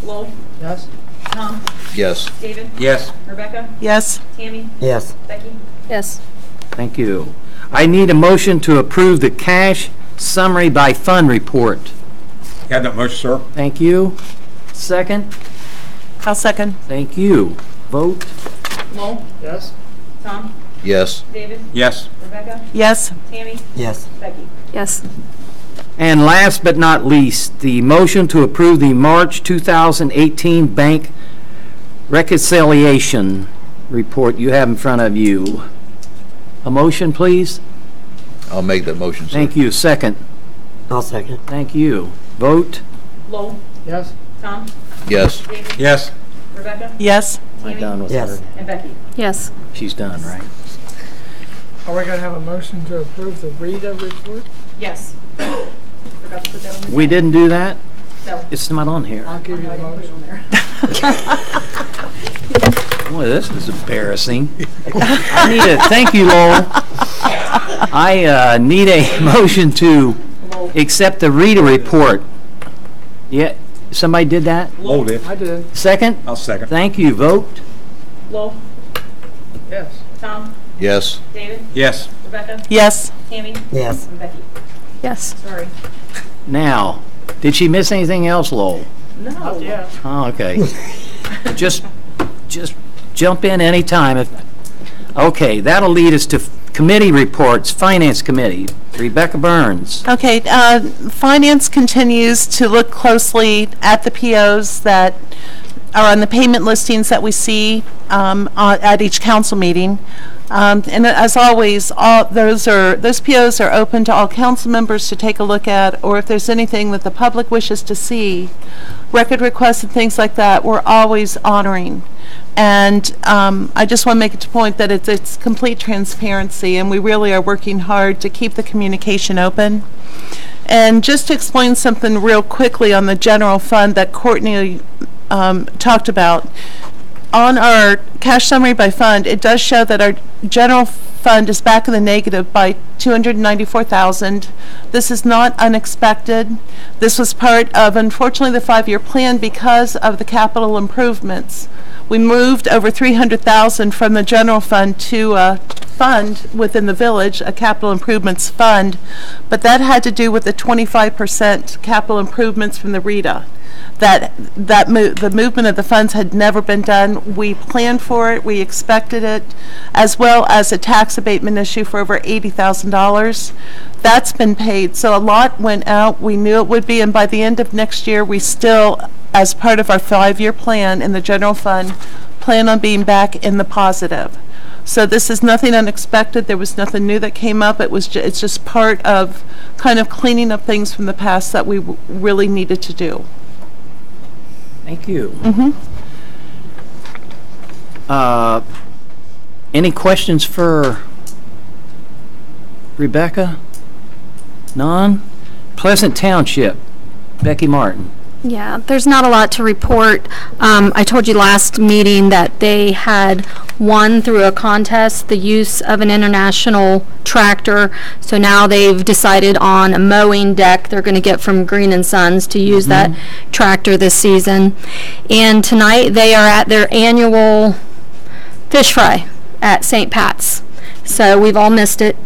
Lowell, Yes? Tom, Yes. David, Yes. Rebecca, Yes. Tammy, Yes. Becky. Yes. Thank you. I need a motion to approve the cash summary by fund report. Got that motion, sir? Thank you. Second. I'll second. Thank you. Vote. Lowell, Yes? Tom, Yes. David, Yes. Rebecca, Yes. Tammy, Yes. Becky. Yes. And last but not least, the motion to approve the March 2018 bank reconciliation report you have in front of you. A motion, please? I'll make that motion, sir. Thank you. Second. I'll second. Thank you. Vote. Lowell, Yes? Tom, Yes. David, Yes. Rebecca, Yes. Am I done with Yes. her? and Becky. Yes. She's done, right? Are we gonna have a motion to approve the Rita report? Yes. Forgot to put that on the. We didn't do that? No. It's not on here. I'll give you I the didn't put it motion. on there. Boy, this is embarrassing. I need a, thank you, Lowell. I need a motion to accept the Rita report. Yeah, somebody did that? Hold it. I did. Second? I'll second. Thank you. Vote. Lowell, Yes. Tom, Yes. David, Yes. Rebecca, Yes. Tammy, Yes. and Becky. Yes. Sorry. Now, did she miss anything else, Lowell? No. Yeah. Oh, okay. Just jump in anytime. Okay, that'll lead us to committee reports. Finance Committee, Rebecca Burns. Okay, Finance continues to look closely at the POs that are on the payment listings that we see at each council meeting. And as always, those POs are open to all council members to take a look at, or if there's anything that the public wishes to see, record requests and things like that, we're always honoring. And I just want to make it a point that it's complete transparency, and we really are working hard to keep the communication open. And just to explain something real quickly on the general fund that Courtney talked about, on our cash summary by fund, it does show that our general fund is back in the negative by $294,000. This is not unexpected. This was part of, unfortunately, the 5-year plan because of the capital improvements. We moved over $300,000 from the general fund to a fund within the village, a capital improvements fund, but that had to do with the 25% capital improvements from the RETA. the movement of the funds had never been done. We planned for it, we expected it, as well as a tax abatement issue for over $80,000. That's been paid, so a lot went out. We knew it would be, and by the end of next year, we still, as part of our 5-year plan in the general fund, plan on being back in the positive. So this is nothing unexpected. There was nothing new that came up. It's just part of kind of cleaning up things from the past that we really needed to do. Thank you. Any questions for Rebecca? None? Pleasant Township, Becky Martin. Yeah, there's not a lot to report. I told you last meeting that they had won through a contest the use of an international tractor. So now they've decided on a mowing deck they're going to get from Green and Sons to use that tractor this season. And tonight they are at their annual fish fry at St. Pat's. So we've all missed it.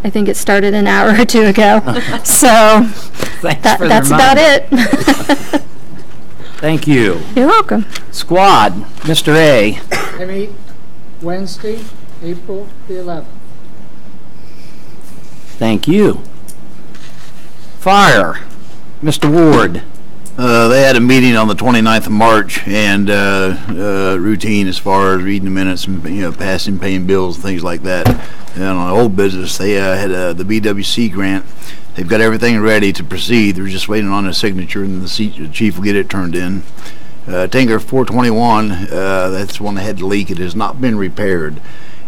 I think it started an hour or two ago. So that's about it. Thank you. You're welcome. Squad, Mr. A. I meet Wednesday, April the 11th. Thank you. Fire, Mr. Ward. They had a meeting on the 29th of March, and routine as far as reading the minutes and passing, paying bills, and things like that. And on the old business, they had the BWC grant. They've got everything ready to proceed. They're just waiting on a signature, and the chief will get it turned in. Tanker 421, that's the one that had the leak. It has not been repaired,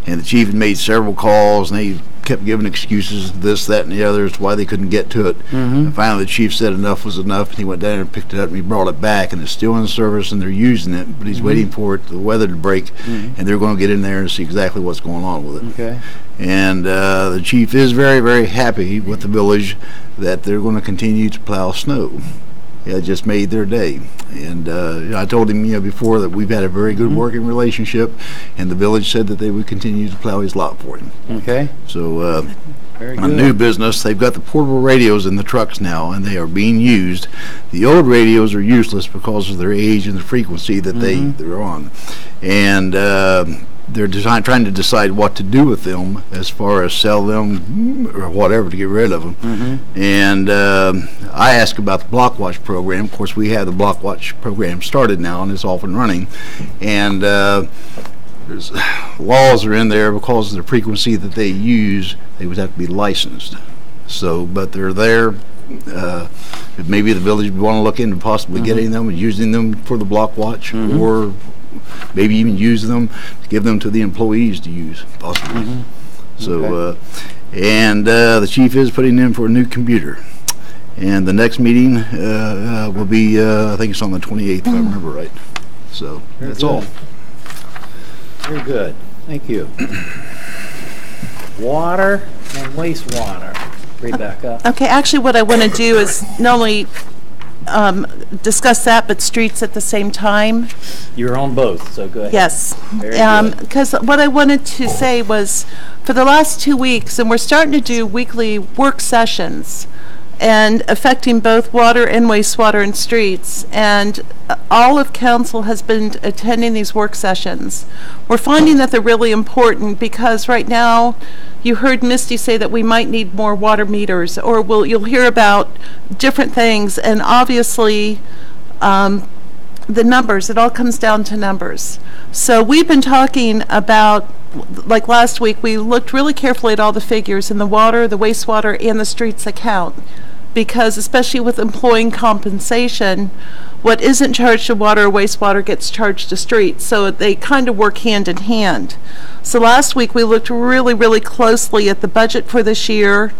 and the chief had made several calls, and they kept giving excuses, this, that, and the other, as to why they couldn't get to it. And finally, the chief said enough was enough, and he went down and picked it up, and he brought it back, and it's still in service, and they're using it, but he's waiting for it, the weather to break, and they're going to get in there and see exactly what's going on with it. Okay. And the chief is very, very happy with the village that they're going to continue to plow snow. It just made their day. And I told him before that we've had a very good working relationship, and the village said that they would continue to plow his lot for him. Okay. So Very good. on new business, they've got the portable radios in the trucks now, and they are being used. The old radios are useless because of their age and the frequency that they're on. And they're trying to decide what to do with them, as far as sell them or whatever, to get rid of them. And I asked about the Block Watch program. Of course, we have the Block Watch program started now, and it's off and running. And there's laws are in there because of the frequency that they use. They would have to be licensed. So, but they're there. Maybe the village would want to look into possibly getting them and using them for the Block Watch, or maybe even use them to give them to the employees to use, possibly. So, and the chief is putting in for a new computer. And the next meeting will be, I think it's on the 28th, if I remember right. So, that's all. Very good. Thank you. Water and wastewater, Rebecca. Okay, actually what I want to do is not only discuss that, but streets at the same time. You're on both, so go ahead. Yes. Very good. Because what I wanted to say was, for the last 2 weeks, and we're starting to do weekly work sessions, and affecting both water and wastewater and streets, and all of council has been attending these work sessions. We're finding that they're really important, because right now you heard Misty say that we might need more water meters, or you'll hear about different things, and obviously the numbers, it all comes down to numbers. So we've been talking about, like last week, we looked really carefully at all the figures in the water, the wastewater, and the streets account, because especially with employee compensation, what isn't charged to water or wastewater gets charged to streets, so they kind of work hand in hand. So last week we looked really, really closely at the budget for this year,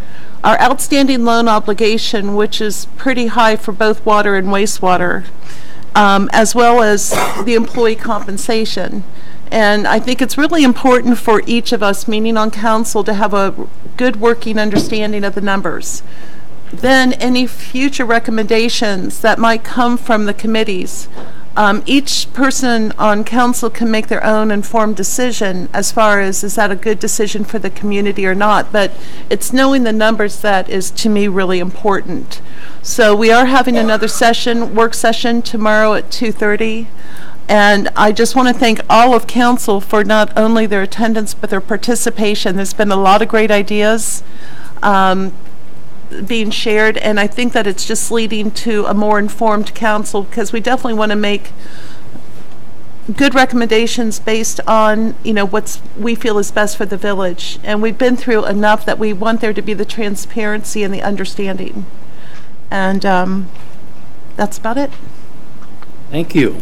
our outstanding loan obligation, which is pretty high for both water and wastewater, as well as the employee compensation. And I think it's really important for each of us, meaning on council, to have a good working understanding of the numbers. Then any future recommendations that might come from the committees, Each person on council can make their own informed decision as far as is that a good decision for the community or not, but it's knowing the numbers that is, to me, really important. So we are having another session, work session, tomorrow at 2:30. And I just want to thank all of council for not only their attendance, but their participation. There's been a lot of great ideas being shared, and I think that it's just leading to a more informed council, because we definitely want to make good recommendations based on, you know, what we feel is best for the village. And we've been through enough that we want there to be the transparency and the understanding. And that's about it. Thank you.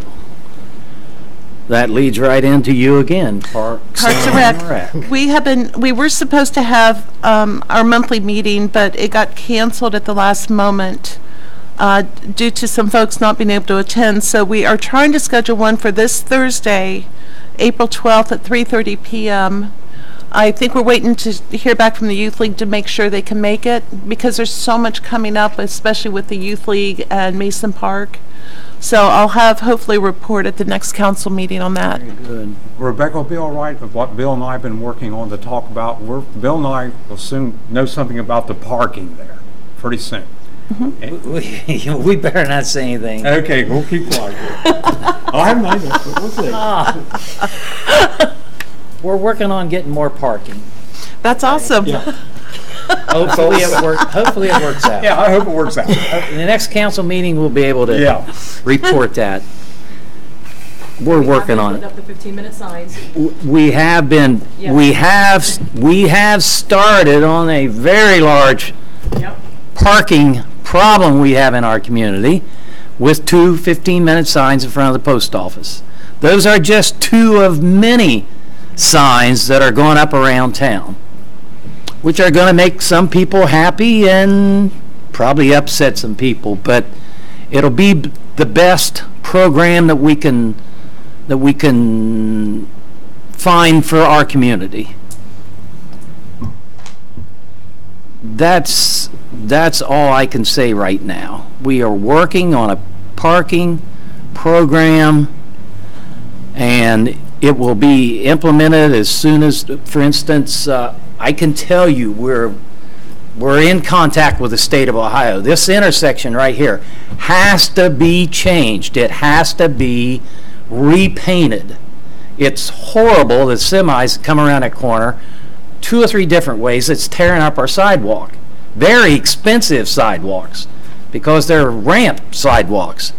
That leads right into you again, Parks and Rec. We were supposed to have our monthly meeting, but it got canceled at the last moment due to some folks not being able to attend. So we are trying to schedule one for this Thursday, April 12th at 3:30 p.m. I think we're waiting to hear back from the Youth League to make sure they can make it, because there's so much coming up, especially with the Youth League and Mason Park. So I'll have hopefully a report at the next council meeting on that. Very good. Rebecca, will be all right with what Bill and I have been working on to talk about? Bill and I will soon know something about the parking there, pretty soon. Mm-hmm. We better not say anything. Okay, we'll keep quiet. I have my notes, but we'll see. We're working on getting more parking. That's awesome. Yeah. Hopefully it works out. Yeah, I hope it works out. In the next council meeting, we'll be able to report that. We're working on it. Up the 15-minute signs. We have been. Yeah. We have started on a very large parking problem we have in our community with 2 15-minute signs in front of the post office. Those are just 2 of many signs that are going up around town, which are going to make some people happy and probably upset some people, but it'll be the best program that we can find for our community. That's all I can say right now. We are working on a parking program, and it will be implemented as soon as, for instance, I can tell you we're in contact with the state of Ohio. This intersection right here has to be changed. It has to be repainted. It's horrible that semis come around that corner 2 or 3 different ways. It's tearing up our sidewalk. Very expensive sidewalks because they're ramp sidewalks.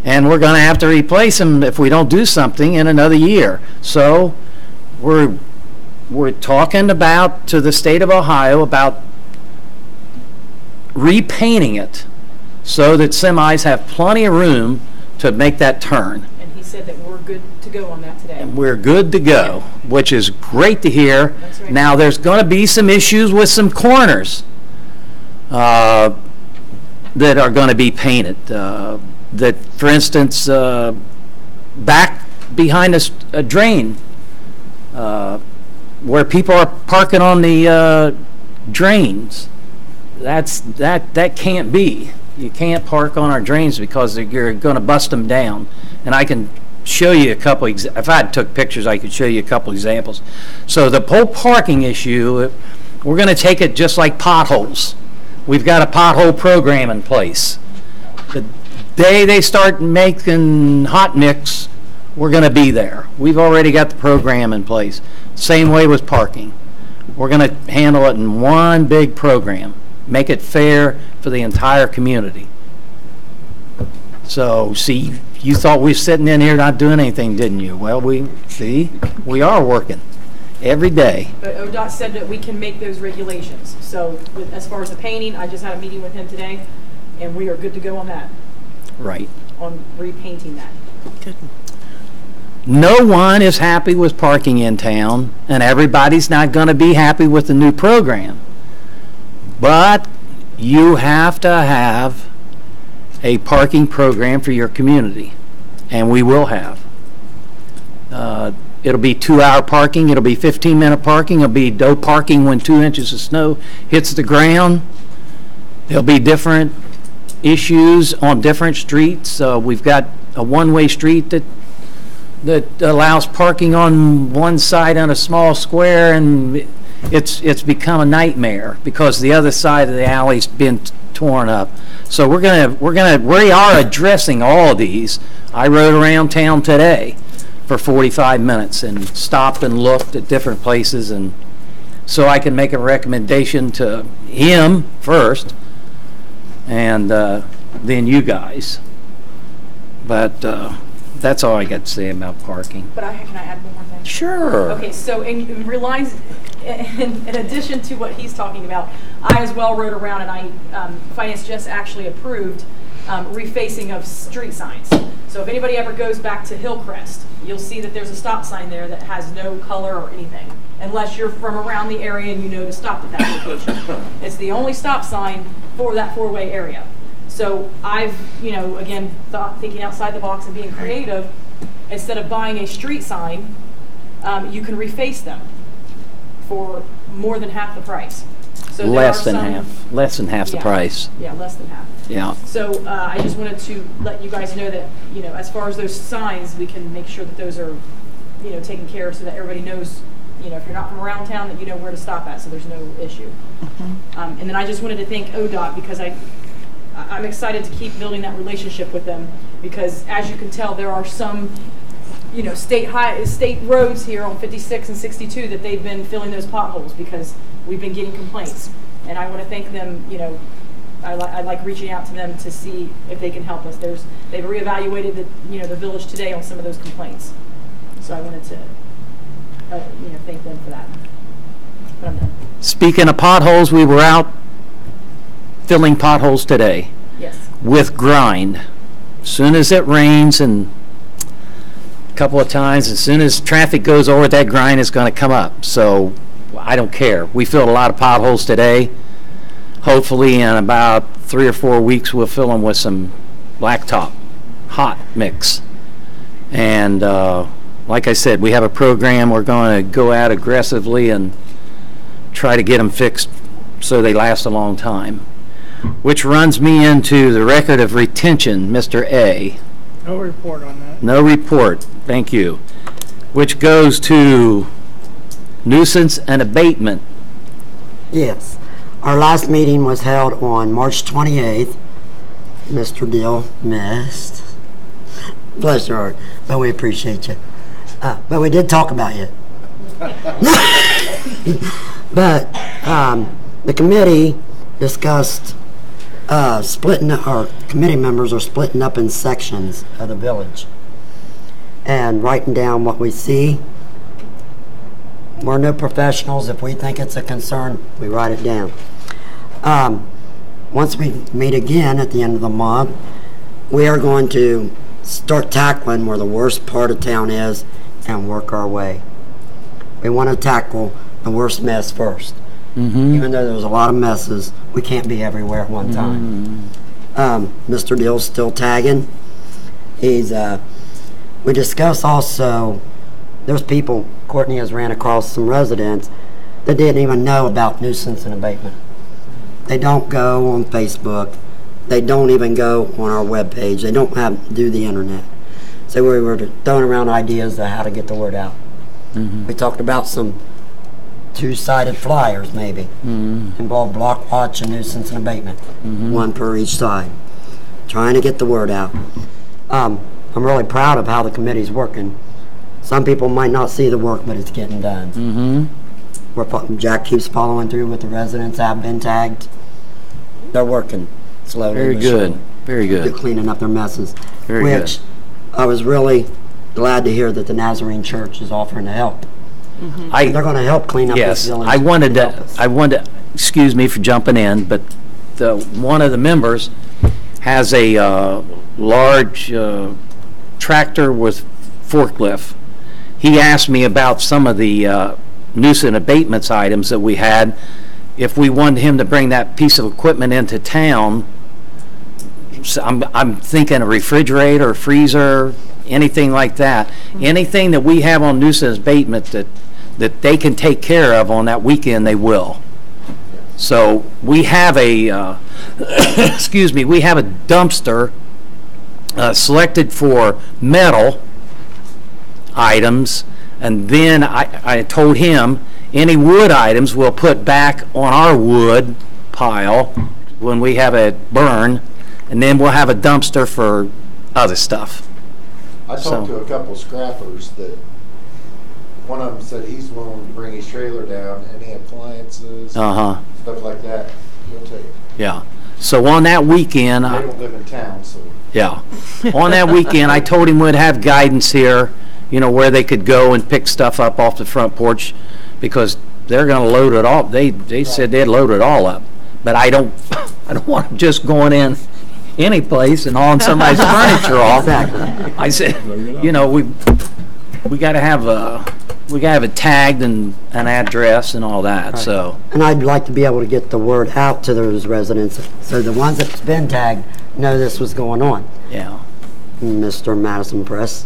And we're going to have to replace them if we don't do something in another year. So we're talking to the state of Ohio about repainting it so that semis have plenty of room to make that turn. And he said that we're good to go on that today. And we're good to go, which is great to hear. That's right. Now there's going to be some issues with some corners that are going to be painted. That, for instance, back behind a drain, where people are parking on the drains, that can't be. You can't park on our drains because you're going to bust them down. And I can show you a couple. If I took pictures, I could show you a couple examples. So the whole parking issue, we're going to take it just like potholes. We've got a pothole program in place. The day they start making hot mix, we're going to be there. We've already got the program in place. Same way with parking. We're going to handle it in one big program. Make it fair for the entire community. So, see, you thought we were sitting in here not doing anything, didn't you? Well, we are working every day. But ODOT said that we can make those regulations. So as far as the painting, I just had a meeting with him today, and we are good to go on that. Right. On repainting that. Good. No one is happy with parking in town, and everybody's not going to be happy with the new program. But you have to have a parking program for your community, and we will have. It'll be 2-hour parking, it'll be 15-minute parking, it'll be no parking when 2 inches of snow hits the ground. There'll be different issues on different streets. We've got a one-way street that allows parking on one side on a small square, and it's become a nightmare because the other side of the alley's been torn up. So we are addressing all of these. I rode around town today for 45 minutes and stopped and looked at different places, and so I can make a recommendation to him first and then you guys. But that's all I got to say about parking. But can I add one more thing? Sure. Okay, so in addition to what he's talking about, I as well rode around, and Finance just actually approved refacing of street signs. So if anybody ever goes back to Hillcrest, you'll see that there's a stop sign there that has no color or anything, unless you're from around the area and you know to stop at that location. It's the only stop sign for that four-way area. So I've, again, thinking outside the box and being creative, instead of buying a street sign, you can reface them for more than half the price. So less than half the price. Yeah, less than half. Yeah. So I just wanted to let you guys know that, as far as those signs, we can make sure that those are, taken care of so that everybody knows, if you're not from around town, that you know where to stop at, so there's no issue. And then I just wanted to thank ODOT because I'm excited to keep building that relationship with them because, as you can tell, there are some, state roads here on 56 and 62 that they've been filling those potholes because we've been getting complaints. And I want to thank them, I like reaching out to them to see if they can help us. They've reevaluated the village today on some of those complaints. So I wanted to, thank them for that. But I'm done. Speaking of potholes, we were out filling potholes today. Yes. With grind. As soon as it rains and a couple of times, as soon as traffic goes over, that grind is going to come up. So I don't care. We filled a lot of potholes today. Hopefully in about 3 or 4 weeks we'll fill them with some blacktop hot mix. And like I said, we have a program. We're going to go out aggressively and try to get them fixed so they last a long time. Which runs me into the record of retention, Mr. A. No report on that. No report, thank you. Which goes to nuisance and abatement. Yes. Our last meeting was held on March 28th. Mr. Deal missed. Bless your heart, but we appreciate you. But we did talk about you. But the committee discussed splitting, our committee members are splitting up in sections of the village and writing down what we see. We're no professionals. If we think it's a concern, we write it down. Once we meet again at the end of the month, we are going to start tackling where the worst part of town is and work our way. We want to tackle the worst mess first. Even though there's a lot of messes, we can't be everywhere at one time. Mr. Deal's still tagging. We discussed also, there's people, Courtney has ran across some residents that didn't even know about nuisance and abatement. They don't go on Facebook. They don't even go on our webpage. They don't do the internet. So we were throwing around ideas of how to get the word out. We talked about some two-sided flyers maybe. Involve block watch and nuisance and abatement. One per each side. Trying to get the word out. I'm really proud of how the committee's working. Some people might not see the work, but it's getting done. Jack keeps following through with the residents that have been tagged. They're working slowly. Very good. Very good. They're cleaning up their messes. Very which good. I was really glad to hear that the Nazarene Church is offering to help. They're going to help clean up this village. I wanted to, excuse me for jumping in, but one of the members has a large tractor with forklift. He asked me about some of the nuisance abatements items that we had. If we wanted him to bring that piece of equipment into town, so I'm thinking a refrigerator, freezer, anything like that. Anything that we have on nuisance abatement that they can take care of on that weekend, they will. So we have a, excuse me, we have a dumpster selected for metal items, and then I told him any wood items we'll put back on our wood pile when we have a burn, and then we'll have a dumpster for other stuff. I talked to a couple scrappers that one of them said he's willing to bring his trailer down, any appliances, stuff like that, he'll take. Yeah. So on that weekend, They don't live in town, so. yeah, on that weekend, I told him we'd have guidance here, you know, where they could go and pick stuff up off the front porch, because they're going to load it all. They said they'd load it all up, but I don't want them just going in any place and hauling somebody's furniture off. I said, you know, we got to have it tagged and an address and all that. Right. So. And I'd like to be able to get the word out to those residents, so the ones that's been tagged know this was going on. Yeah. Mr. Madison Press,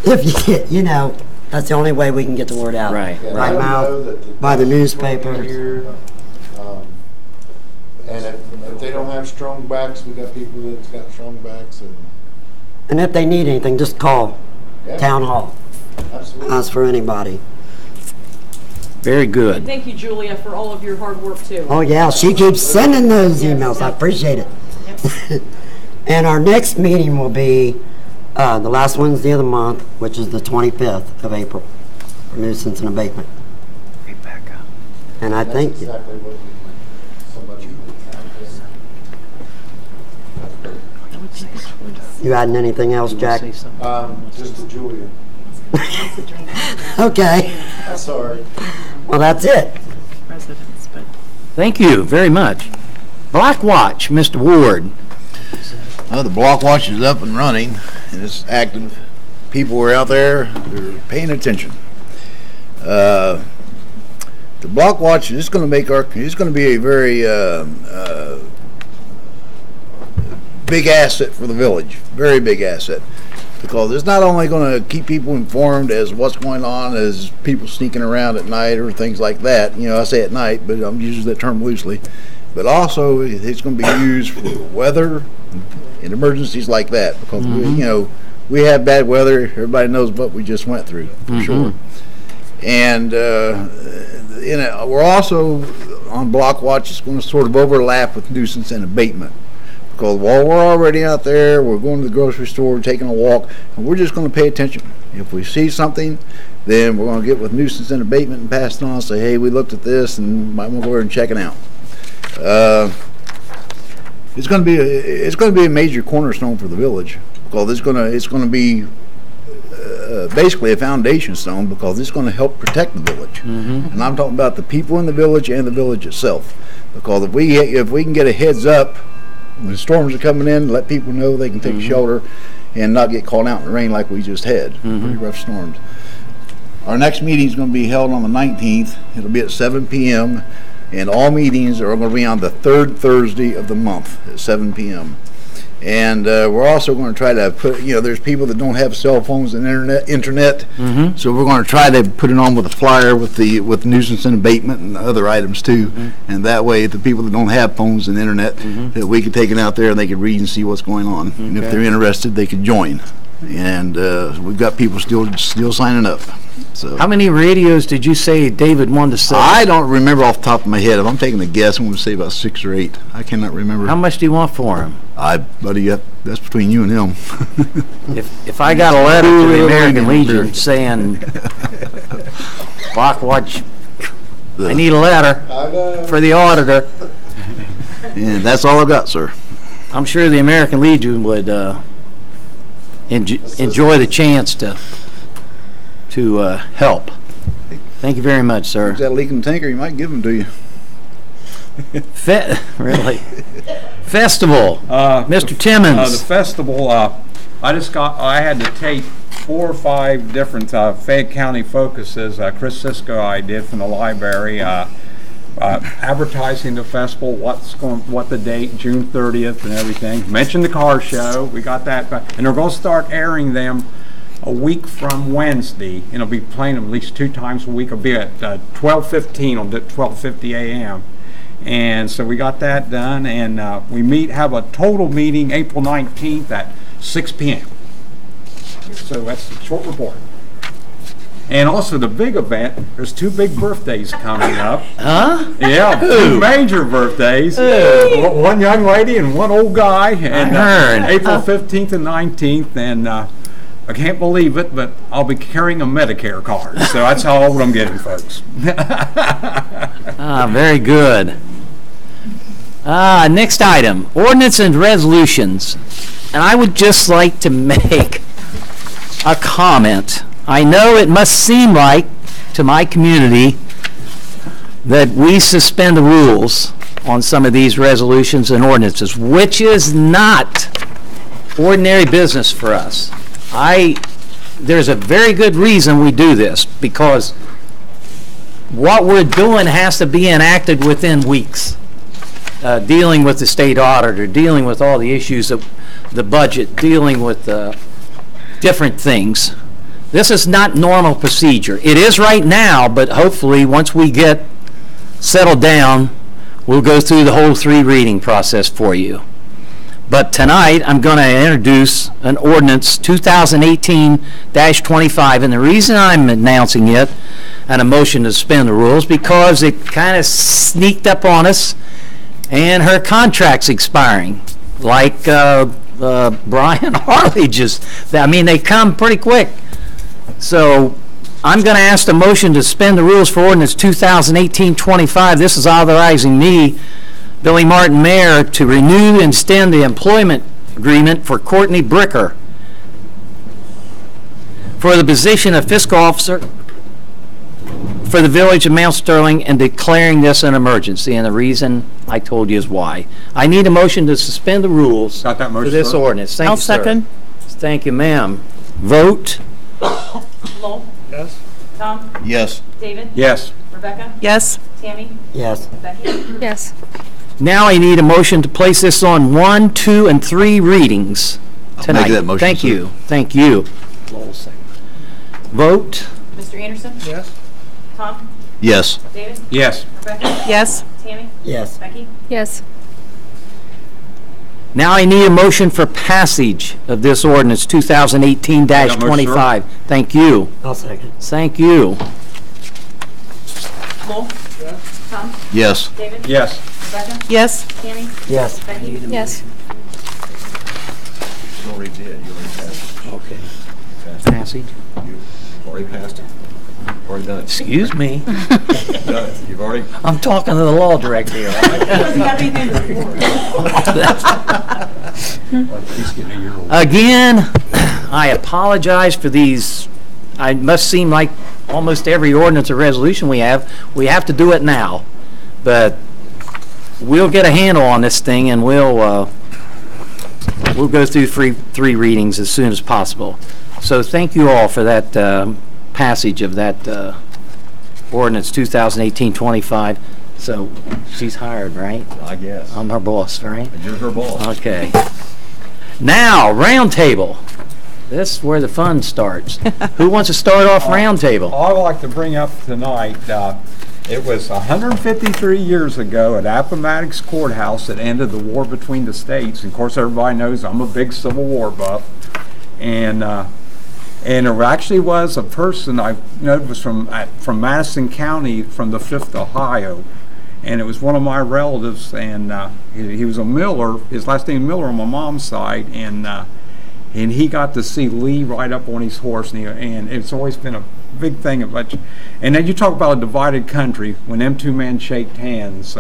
if you get, you know, that's the only way we can get the word out. Right. Yeah, By mouth, by the newspaper. And if they don't have strong backs, we got people that's got strong backs. And if they need anything, just call Town Hall. Absolutely. Ask for anybody. Very good. And thank you, Julia, for all of your hard work, too. Oh, yeah, she keeps sending those emails. I appreciate it. Yep. And our next meeting will be the last Wednesday of the month, which is the 25th of April, for nuisance and abatement. Rebecca. And I think... Exactly what somebody... You adding anything else, Jack? Just to Julia. Okay. Sorry. Well, that's it. Thank you very much. Block Watch, Mr. Ward. The Block Watch is up and running, and it's active. People are out there, they're paying attention. The Block Watch is going to make it's going to be a very big asset for the village, very big asset, because it's not only going to keep people informed as what's going on, as people sneaking around at night or things like that. You know, I say at night, but I'm using that term loosely. But also, it's going to be used for weather and emergencies like that, because you know, we have bad weather. Everybody knows what we just went through, for sure. And you know, we're also on Block Watch. It's going to sort of overlap with nuisance and abatement, because while we're already out there, we're going to the grocery store, taking a walk, and we're just going to pay attention. If we see something, then we're going to get with nuisance and abatement and pass it on. Say, hey, we looked at this, and might want to go over and check it out. It's going to be a major cornerstone for the village, because it's going to be basically a foundation stone, because it's going to help protect the village. And I'm talking about the people in the village and the village itself, because if we can get a heads up when storms are coming in, let people know they can take shelter and not get caught out in the rain like we just had. Pretty rough storms. Our next meeting is going to be held on the 19th. It'll be at 7 p.m. and all meetings are going to be on the third Thursday of the month at 7 p.m. And we're also going to try to put, you know, there's people that don't have cell phones and internet, so we're going to try to put it on with a flyer with nuisance and abatement and other items too, and that way the people that don't have phones and internet, that we can take it out there and they can read and see what's going on, and if they're interested, they can join. And we've got people still signing up. So how many radios did you say David wanted to sell? I don't remember off the top of my head. If I'm taking a guess, I'm going to say about 6 or 8. I cannot remember. How much do you want for him? Buddy, that's between you and him. If I got a letter to the American Legion saying, Block Watch, I need a letter for the auditor. And that's all I've got, sir. I'm sure the American Legion would enjoy the chance to help. Thank you very much, sir. If that leaking tanker, he might give them to you. Really? Festival, Mr. Timmons. The festival, I had to take 4 or 5 different Fayette County focuses. Chris Cisco I did from the library, advertising the festival, what the date, June 30th and everything. Mentioned the car show, we got that, and they're going to start airing them a week from Wednesday, and it'll be playing them at least 2 times a week. It'll be at 12:15 on 12:50 a.m. And so we got that done, and we have a total meeting April 19th at 6 p.m. So that's a short report. And also the big event, there's 2 big birthdays coming up. Huh? Yeah, 2 major birthdays. One young lady and one old guy. And April 15th and 19th. And I can't believe it, but I'll be carrying a Medicare card. So that's how old I'm getting, folks. Very good. Next item, ordinance and resolutions. And I would just like to make a comment. I know it must seem like, to my community, that we suspend the rules on some of these resolutions and ordinances, which is not ordinary business for us. There's a very good reason we do this, because what we're doing has to be enacted within weeks. Dealing with the state auditor, dealing with all the issues of the budget, dealing with different things. This is not normal procedure. It is right now, but hopefully once we get settled down, we'll go through the whole 3 reading process for you. But tonight, I'm going to introduce an ordinance 2018-25, and the reason I'm announcing it and a motion to suspend the rules, because it kind of sneaked up on us, and her contract's expiring. Like Brian Harley they come pretty quick. So I'm going to ask the motion to suspend the rules for ordinance 2018-25. This is authorizing me, Billy Martin, Mayor, to renew and extend the employment agreement for Courtney Bricker for the position of fiscal officer for the Village of Mount Sterling, and declaring this an emergency. And the reason I told you is why. I need a motion to suspend the rules Got that motion, for this sir? ordinance. Thank I'll you, sir. second. Thank you, ma'am. Vote. Lowell? Yes. Tom? Yes. David? Yes. Rebecca? Yes. Tammy? Yes. Becky? Yes. Now I need a motion to place this on 1, 2, and 3 readings tonight. make that motion, Thank sir. you. Thank you. Vote. Mr. Anderson? Yes. Tom? Yes. David? Yes. Rebecca? Yes. Tammy? Yes. Becky? Yes. Now I need a motion for passage of this ordinance 2018-25. Thank you. I'll second. Thank you. Lowell? Yes. Tom? Yes. David? Yes. Rebecca? Yes. Tammy? Yes. Becky? Yes. You already did. You already passed it. Okay. Passage. You've already passed it. Already done it. Excuse me. Done it. You've already. I'm talking to the law director here. Again, I apologize for these. I must seem like almost every ordinance or resolution we have to do it now. But we'll get a handle on this thing, and we'll go through three readings as soon as possible. So thank you all for that passage of that ordinance 2018-25. So she's hired, right? I guess. I'm her boss, right? You're her boss. Okay. Now, round table. This is where the fun starts. Who wants to start off round table? I would like to bring up tonight, it was 153 years ago at Appomattox Courthouse that ended the war between the states. And of course, everybody knows I'm a big Civil War buff. And there actually was a person I know was from Madison County, from the 5th Ohio. And it was one of my relatives, and he was a miller. His last name Miller on my mom's side, and he got to see Lee ride up on his horse, and it's always been a big thing. And then you talk about a divided country. When them two men shaked hands,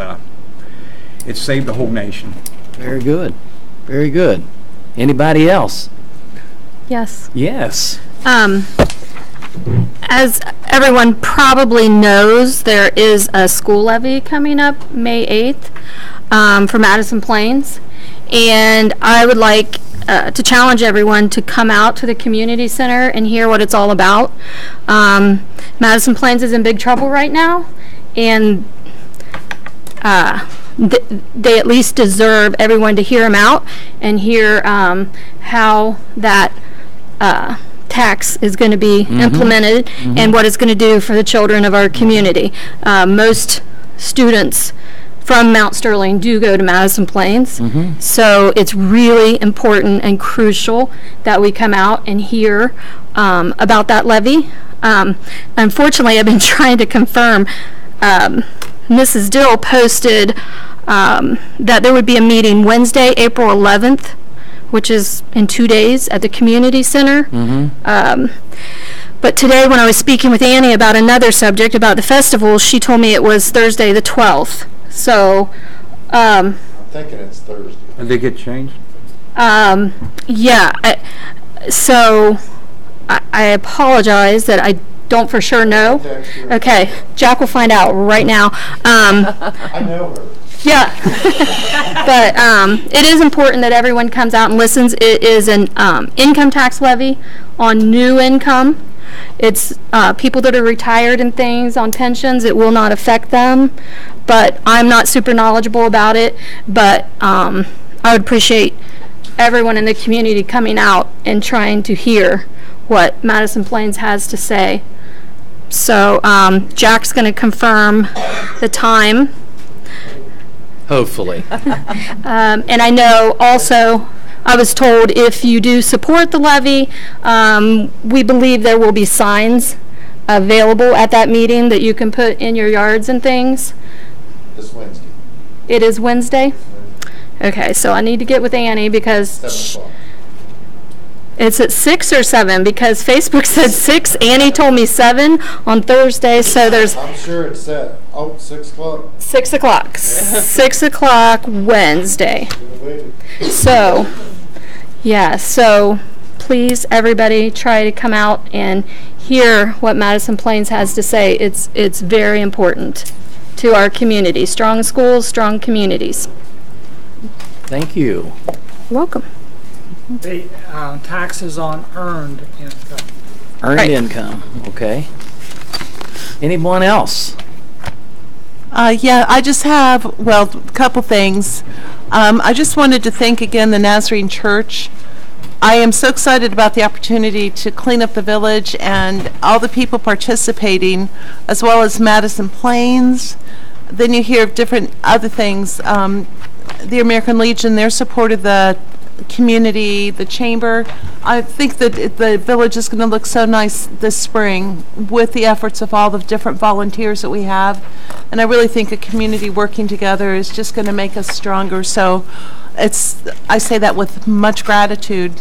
it saved the whole nation. Very good. Very good. Anybody else? Yes. Yes. As everyone probably knows, there is a school levy coming up May 8th for Madison Plains. And I would like to challenge everyone to come out to the community center and hear what it's all about. Madison Plains is in big trouble right now, and they at least deserve everyone to hear them out and hear how that tax is going to be implemented and what it's going to do for the children of our community. Most students from Mount Sterling do go to Madison Plains. So it's really important and crucial that we come out and hear about that levy. Unfortunately, I've been trying to confirm. Mrs. Dill posted that there would be a meeting Wednesday, April 11th, which is in 2 days at the community center. But today when I was speaking with Annie about another subject, about the festival, she told me it was Thursday the 12th. So, I'm thinking it's Thursday. Did they get changed? Yeah. So I apologize that I don't for sure know. Okay, Jack will find out right now. I know her. Yeah. But it is important that everyone comes out and listens. It is an income tax levy on new income. It's people that are retired and things on pensions. It will not affect them. But I'm not super knowledgeable about it. But I would appreciate everyone in the community coming out and trying to hear what Madison Plains has to say. So Jack's going to confirm the time. Hopefully. And I know also, I was told if you do support the levy, we believe there will be signs available at that meeting that you can put in your yards and things. This Wednesday. It is Wednesday? Okay, so I need to get with Annie because 7 o'clock. it's at 6 or 7 because Facebook said 6. Annie told me 7 on Thursday, so there's I'm sure it's set. Oh, 6 o'clock. 6 o'clock. 6 o'clock Wednesday. So, yeah, so please, everybody, try to come out and hear what Madison Plains has to say. It's very important to our community. Strong schools, strong communities. Thank you. You're welcome. The taxes on earned income. Earned income, okay. Anyone else? Yeah, I just have, well, a couple things. I just wanted to thank again the Nazarene Church. I am so excited about the opportunity to clean up the village and all the people participating, as well as Madison Plains. Then you hear of different other things. The American Legion, their support of the community, the chamber. I think that the village is going to look so nice this spring with the efforts of all the different volunteers that we have. And I really think a community working together is just going to make us stronger. So I say that with much gratitude.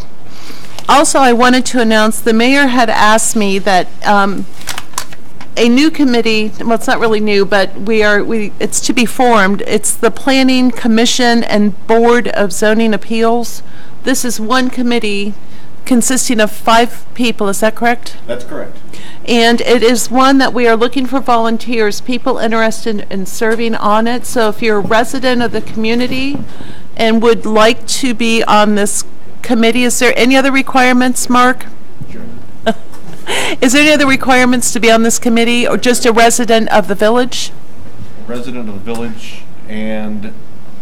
Also, I wanted to announce the mayor had asked me that a new committee, well, it's not really new, but it's to be formed. It's the Planning Commission and Board of Zoning Appeals. This is one committee consisting of 5 people, is that correct? That's correct. And it is one that we are looking for volunteers, people interested in serving on it. So if you're a resident of the community and would like to be on this committee, is there any other requirements, Mark? Sure. Is there any other requirements to be on this committee, or just a resident of the village? Resident of the village, and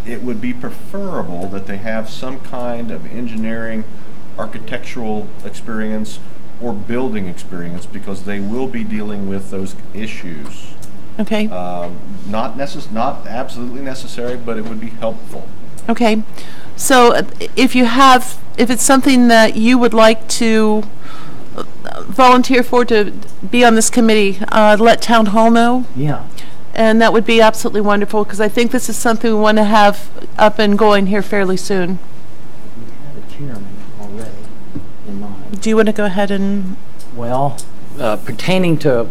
it would be preferable that they have some kind of engineering, architectural experience, or building experience, because they will be dealing with those issues. Okay. Not absolutely necessary, but it would be helpful. Okay. So if it's something that you would like to volunteer for, to be on this committee, let Town Hall know. Yeah. And that would be absolutely wonderful, because I think this is something we want to have up and going here fairly soon. We have a chairman already in mind. Do you want to go ahead and... Well, pertaining to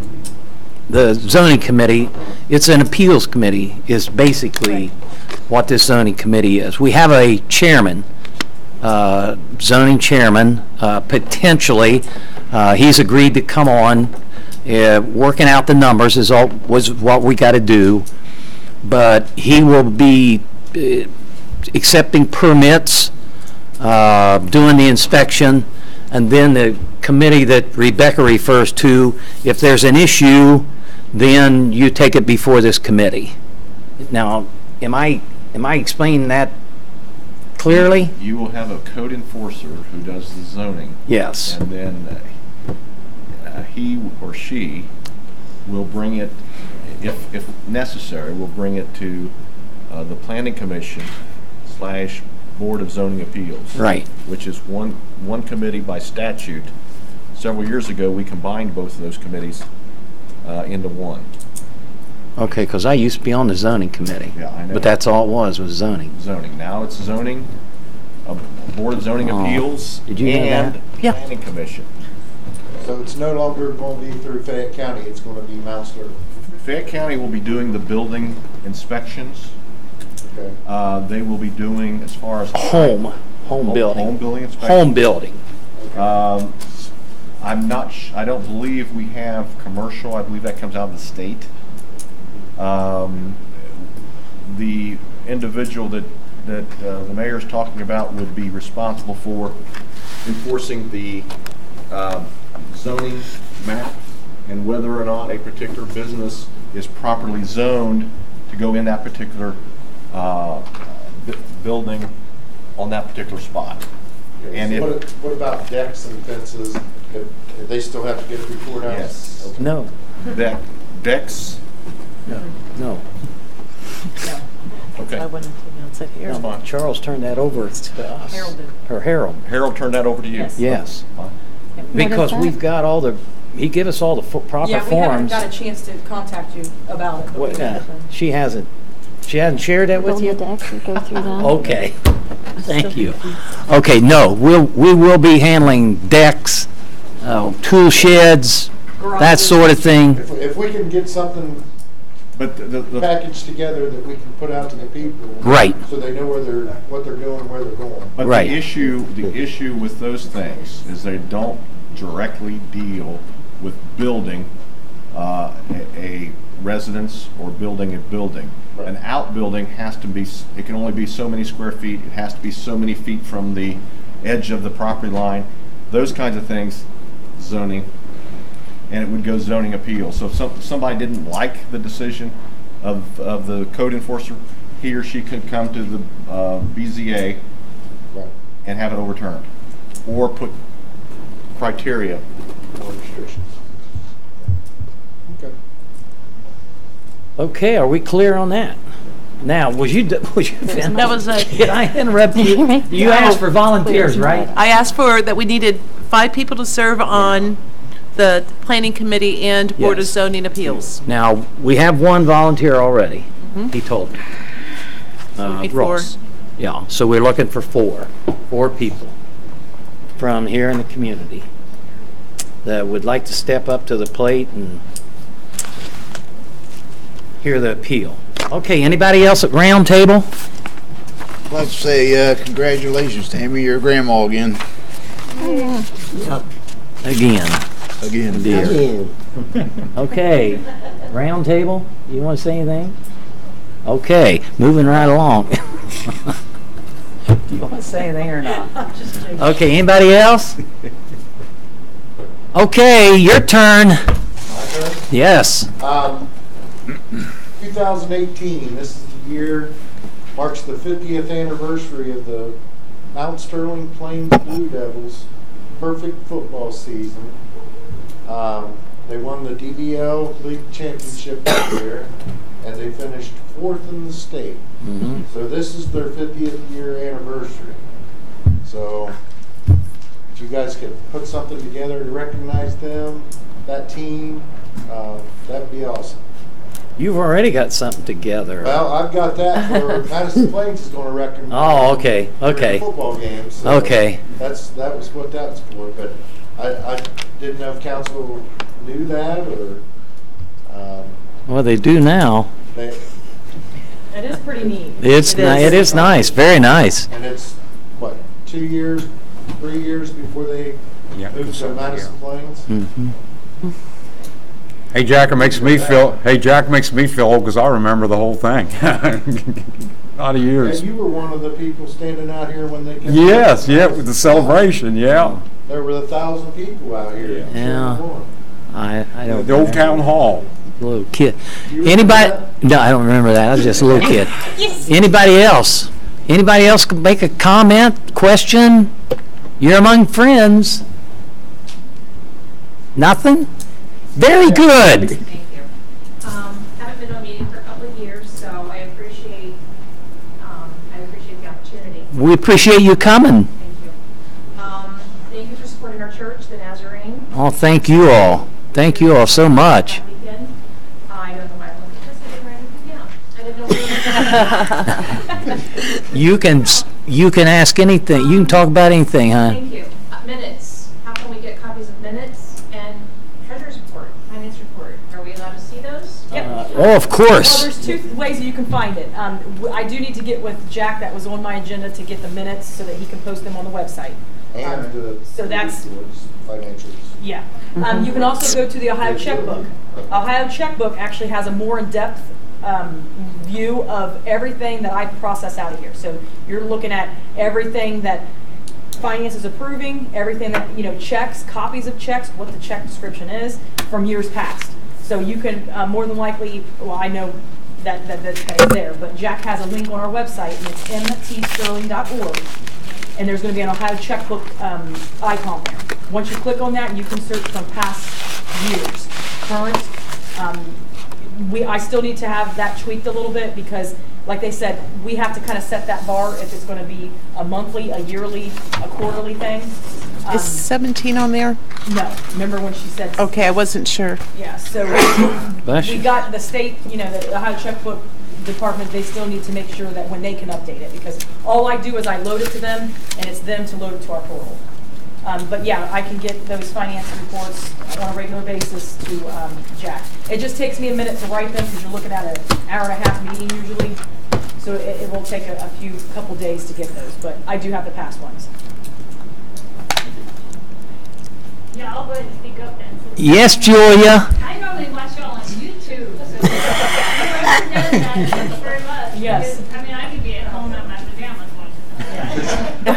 the zoning committee, it's an appeals committee is basically what this zoning committee is. We have a chairman, zoning chairman, potentially. He's agreed to come on. Working out the numbers was what we got to do, but he will be accepting permits, doing the inspection, and then the committee that Rebecca refers to, if there's an issue, then you take it before this committee. Now, am I explaining that clearly? You will have a code enforcer who does the zoning. Yes. And then he or she will bring it, if necessary, will bring it to the Planning Commission / Board of Zoning Appeals. Right. Which is one committee by statute. Several years ago, we combined both of those committees into one. Okay, because I used to be on the zoning committee. Yeah, I know. But that's all it was zoning. Zoning. Now it's zoning, Board of Zoning Oh. Appeals, Did you know and that? Yeah. Planning Commission. So it's no longer going to be through Fayette County, it's going to be Mount Sterling. Fayette County will be doing the building inspections. Okay. They will be doing, as far as Home building. Home building inspections. Home building. I'm not. I don't believe we have commercial. I believe that comes out of the state. The individual that the mayor's talking about would be responsible for enforcing the zoning map and whether or not a particular business is properly zoned to go in that particular building on that particular spot. Okay, And so what about decks and fences? They still have to get a report out? Yes. Okay. No. Decks. No. Okay. I wouldn't announce it here. That's fine. Charles turned that over to us. Harold did. Or Harold. Harold turned that over to you? Yes. Yes. Fine. Because we've got all the, he gave us all the proper Yeah, we haven't forms. got a chance to contact you about it. but we What, have been. she hasn't shared that with you? Go through that. Okay, thank you. Okay, no, we will be handling decks, tool sheds, that sort of thing. If we can get something But the packaged together that we can put out to the people. Right. So they know what they're doing and where they're going. But Right. the issue with those things is they don't directly deal with building a residence or building a building. Right. An outbuilding has to be, it can only be so many square feet, it has to be so many feet from the edge of the property line, those kinds of things, zoning, and it would go zoning appeal. So if somebody didn't like the decision of the code enforcer, he or she could come to the BZA Right. and have it overturned, or put criteria. More restrictions. Okay. Okay, are we clear on that? Now, was you That was a- Did I interrupt you? You asked for volunteers, right? I asked that we needed 5 people to serve on the Planning Committee and Board of Yes. Zoning Appeals. Now, we have one volunteer already, he told me. we need Ross. 4. Yeah, so we're looking for 4 people from here in the community that would like to step up to the plate and hear the appeal. Okay, anybody else at round table? I'd like to say congratulations, Tammy, your grandma again. Again, dear. Okay, round table, you want to say anything? Okay, moving right along. Do you want to say anything or not? Okay, anybody else? Okay, your turn. My turn? Yes. 2018, this is the year, marks the 50th anniversary of the Mount Sterling Plains Blue Devils' perfect football season. They won the DBL League Championship that year, and they finished 4th in the state. Mm-hmm. So this is their 50th year anniversary. So if you guys could put something together to recognize them, that team, that'd be awesome. You've already got something together. Well, I've got that for Madison Plains is going to recognize. Oh, okay, during okay. Football games. So Okay. That was what that was for, but I didn't know if council knew that or. Well, they do now. They, It is pretty neat. It is nice, very nice. and it's what 2 years, 3 years before they moved to Madison Plains. Mhm. Hey, Jack, it makes me feel old because I remember the whole thing. A lot of years. And you were one of the people standing out here when they came. Yes, yeah, with the celebration, yeah. There were 1,000 people out here. Yeah. I don't. The old town hall. Little kid. You remember Anybody? that? No, I don't remember that. I was just a little kid. Anybody else? Anybody else can make a comment, question? You're among friends. Nothing? Very good. Thank you. Haven't been to a meeting for a couple of years, so I appreciate We appreciate you coming. Thank you for supporting our church, the Nazarene. Oh, thank you all. Thank you all so much. Weekend. I don't know why I looked at this. I didn't write anything down. I didn't know. You can ask anything. You can talk about anything, huh? Thank you. Minutes. How can we get copies of minutes and treasurer's report, finance report? Are we allowed to see those? Yep. Oh, of course. Well, there's two ways that you can find it. I do need to get with Jack. That was on my agenda to get the minutes so that he can post them on the website. And so that's financials. Yeah. You can also go to the Ohio Checkbook. Ohio Checkbook actually has a more in-depth view of everything that I process out of here. So you're looking at everything that finance is approving, everything that, checks, copies of checks, what the check description is from years past. So you can more than likely, well, I know that it's there, but Jack has a link on our website, and it's mtsterling.org. And there's going to be an Ohio Checkbook icon there. Once you click on that, you can search from past years, current. I still need to have that tweaked a little bit because, like they said, we have to kind of set that bar if it's going to be a monthly, a yearly, a quarterly thing. Is 17 on there? No. Remember when she said? Okay, I wasn't sure. Yeah. So we got the state, the Ohio Checkbook department, they still need to make sure that when they can update it, because all I do is I load it to them and it's them to load it to our portal. But yeah, I can get those finance reports on a regular basis to Jack. It just takes me a minute to write them because you're looking at an hour and a half meeting usually. So it will take a couple days to get those, but I do have the past ones. Yeah, I'll go ahead and speak up then. Yes, Julia. I normally watch y'all on YouTube, so whoever does that, thank you very much. Yes. Because, I could be at home in my pajamas watching that.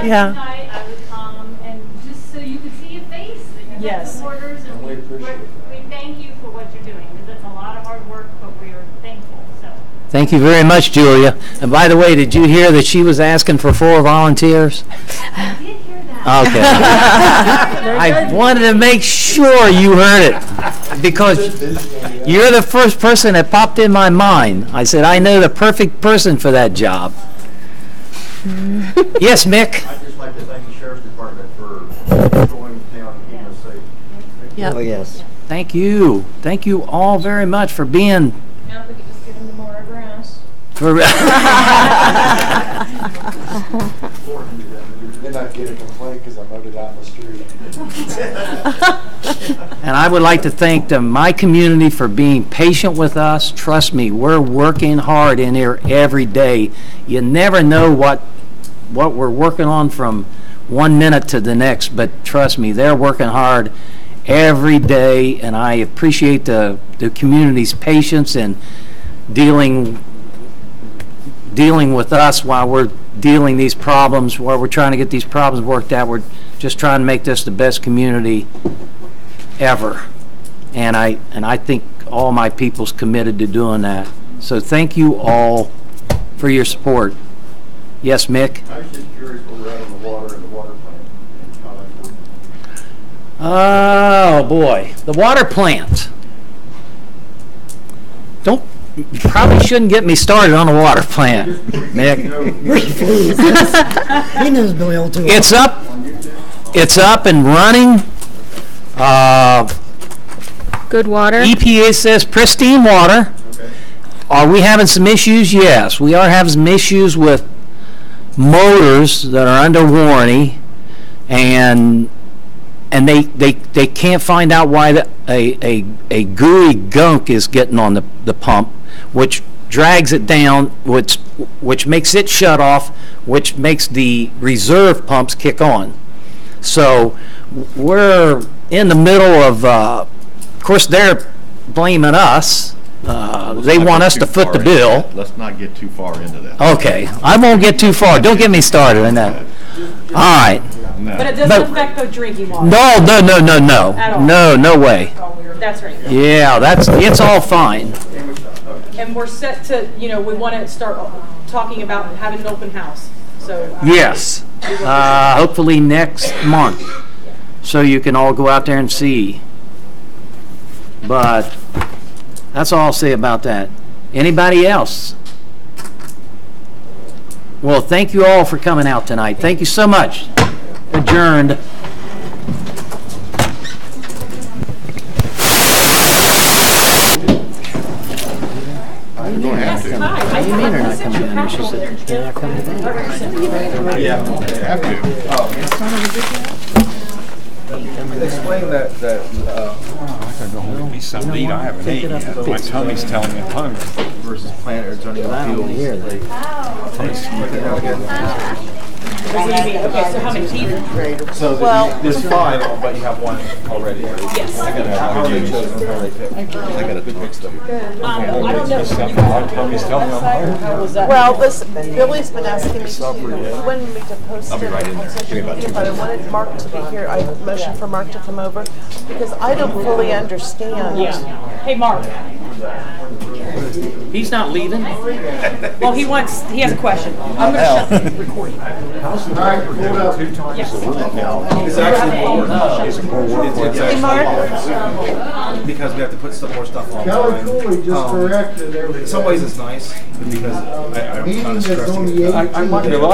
Yeah. Tonight I would come and just so you could see a face and your supporters, and we thank you for what you're doing, because it's a lot of hard work, but we are thankful. So. Thank you very much, Julia. And by the way, did you hear that she was asking for 4 volunteers? I did hear that. Okay. I wanted to make sure you heard it because you're the first person that popped in my mind. I said, I know the perfect person for that job. Yes, Mick? I'd just like to thank the Sheriff's Department for going down and keeping us safe. Yep. Oh, yes. Thank you. Thank you all very much for being... Now if we could just give them the more grass. Then I'd get a complaint because I mowed it out in the street. And I would like to thank my community for being patient with us. Trust me, we're working hard in here every day. You never know what we're working on from 1 minute to the next, but trust me, they're working hard every day, and I appreciate the community's patience and dealing with us while we're dealing these problems, while we're trying to get these problems worked out. We're just trying to make this the best community ever. And I think all my people's committed to doing that. So thank you all for your support. Yes, Mick? I was just curious where we're at on the water and the water plant. Oh, boy. The water plant. You probably shouldn't get me started on the water plant, Mick. He knows Billy Old too. It's up and running. Good water. EPA says pristine water. Okay. Are we having some issues? Yes, we are having some issues with motors that are under warranty, and they can't find out why a gooey gunk is getting on the pump, which drags it down, which makes it shut off, which makes the reserve pumps kick on. So we're in the middle of course, they're blaming us. They want us to foot the bill. Let's not get too far into that. Okay, I won't get too far. Don't get me started on that. All right. No. But it doesn't affect the drinking water. No. At all. No way. That's right. Yeah, it's all fine. And we're set to, we want to start talking about having an open house. So Yes. Hopefully next month, so you can all go out there and see. But that's all I'll say about that. Anybody else? Well, thank you all for coming out tonight. Thank you so much. Adjourned. You don't have to. What do you mean they're not coming down? She said they're not coming down. Yeah, they have to. Explain that, I gotta go home and eat something to eat. I haven't eaten yet. My tummy's telling me I'm hungry. Versus Planet or Johnny Fields. Okay, so how many teeth? So there's 5, but you have 1 already. Yes. I gotta how they chose them, how they picked. I gotta mix them. I don't know. My tummy's telling me I'm hungry. Well, listen, Billy's been asking me to, he wanted me to post it right in on there. social Give me about media, 2 but I wanted Mark to be here. I motioned for Mark to come over because I don't fully understand. Yeah. Hey, Mark. He's not leaving? Well, he has a question. I'm going to shut the recording. Yes. It's actually Hey, Mark? because we have to put some more stuff on. Kelly Cooley just corrected everything. In some ways it's nice because I'm Meeting kind of is stressing on it. the 18th.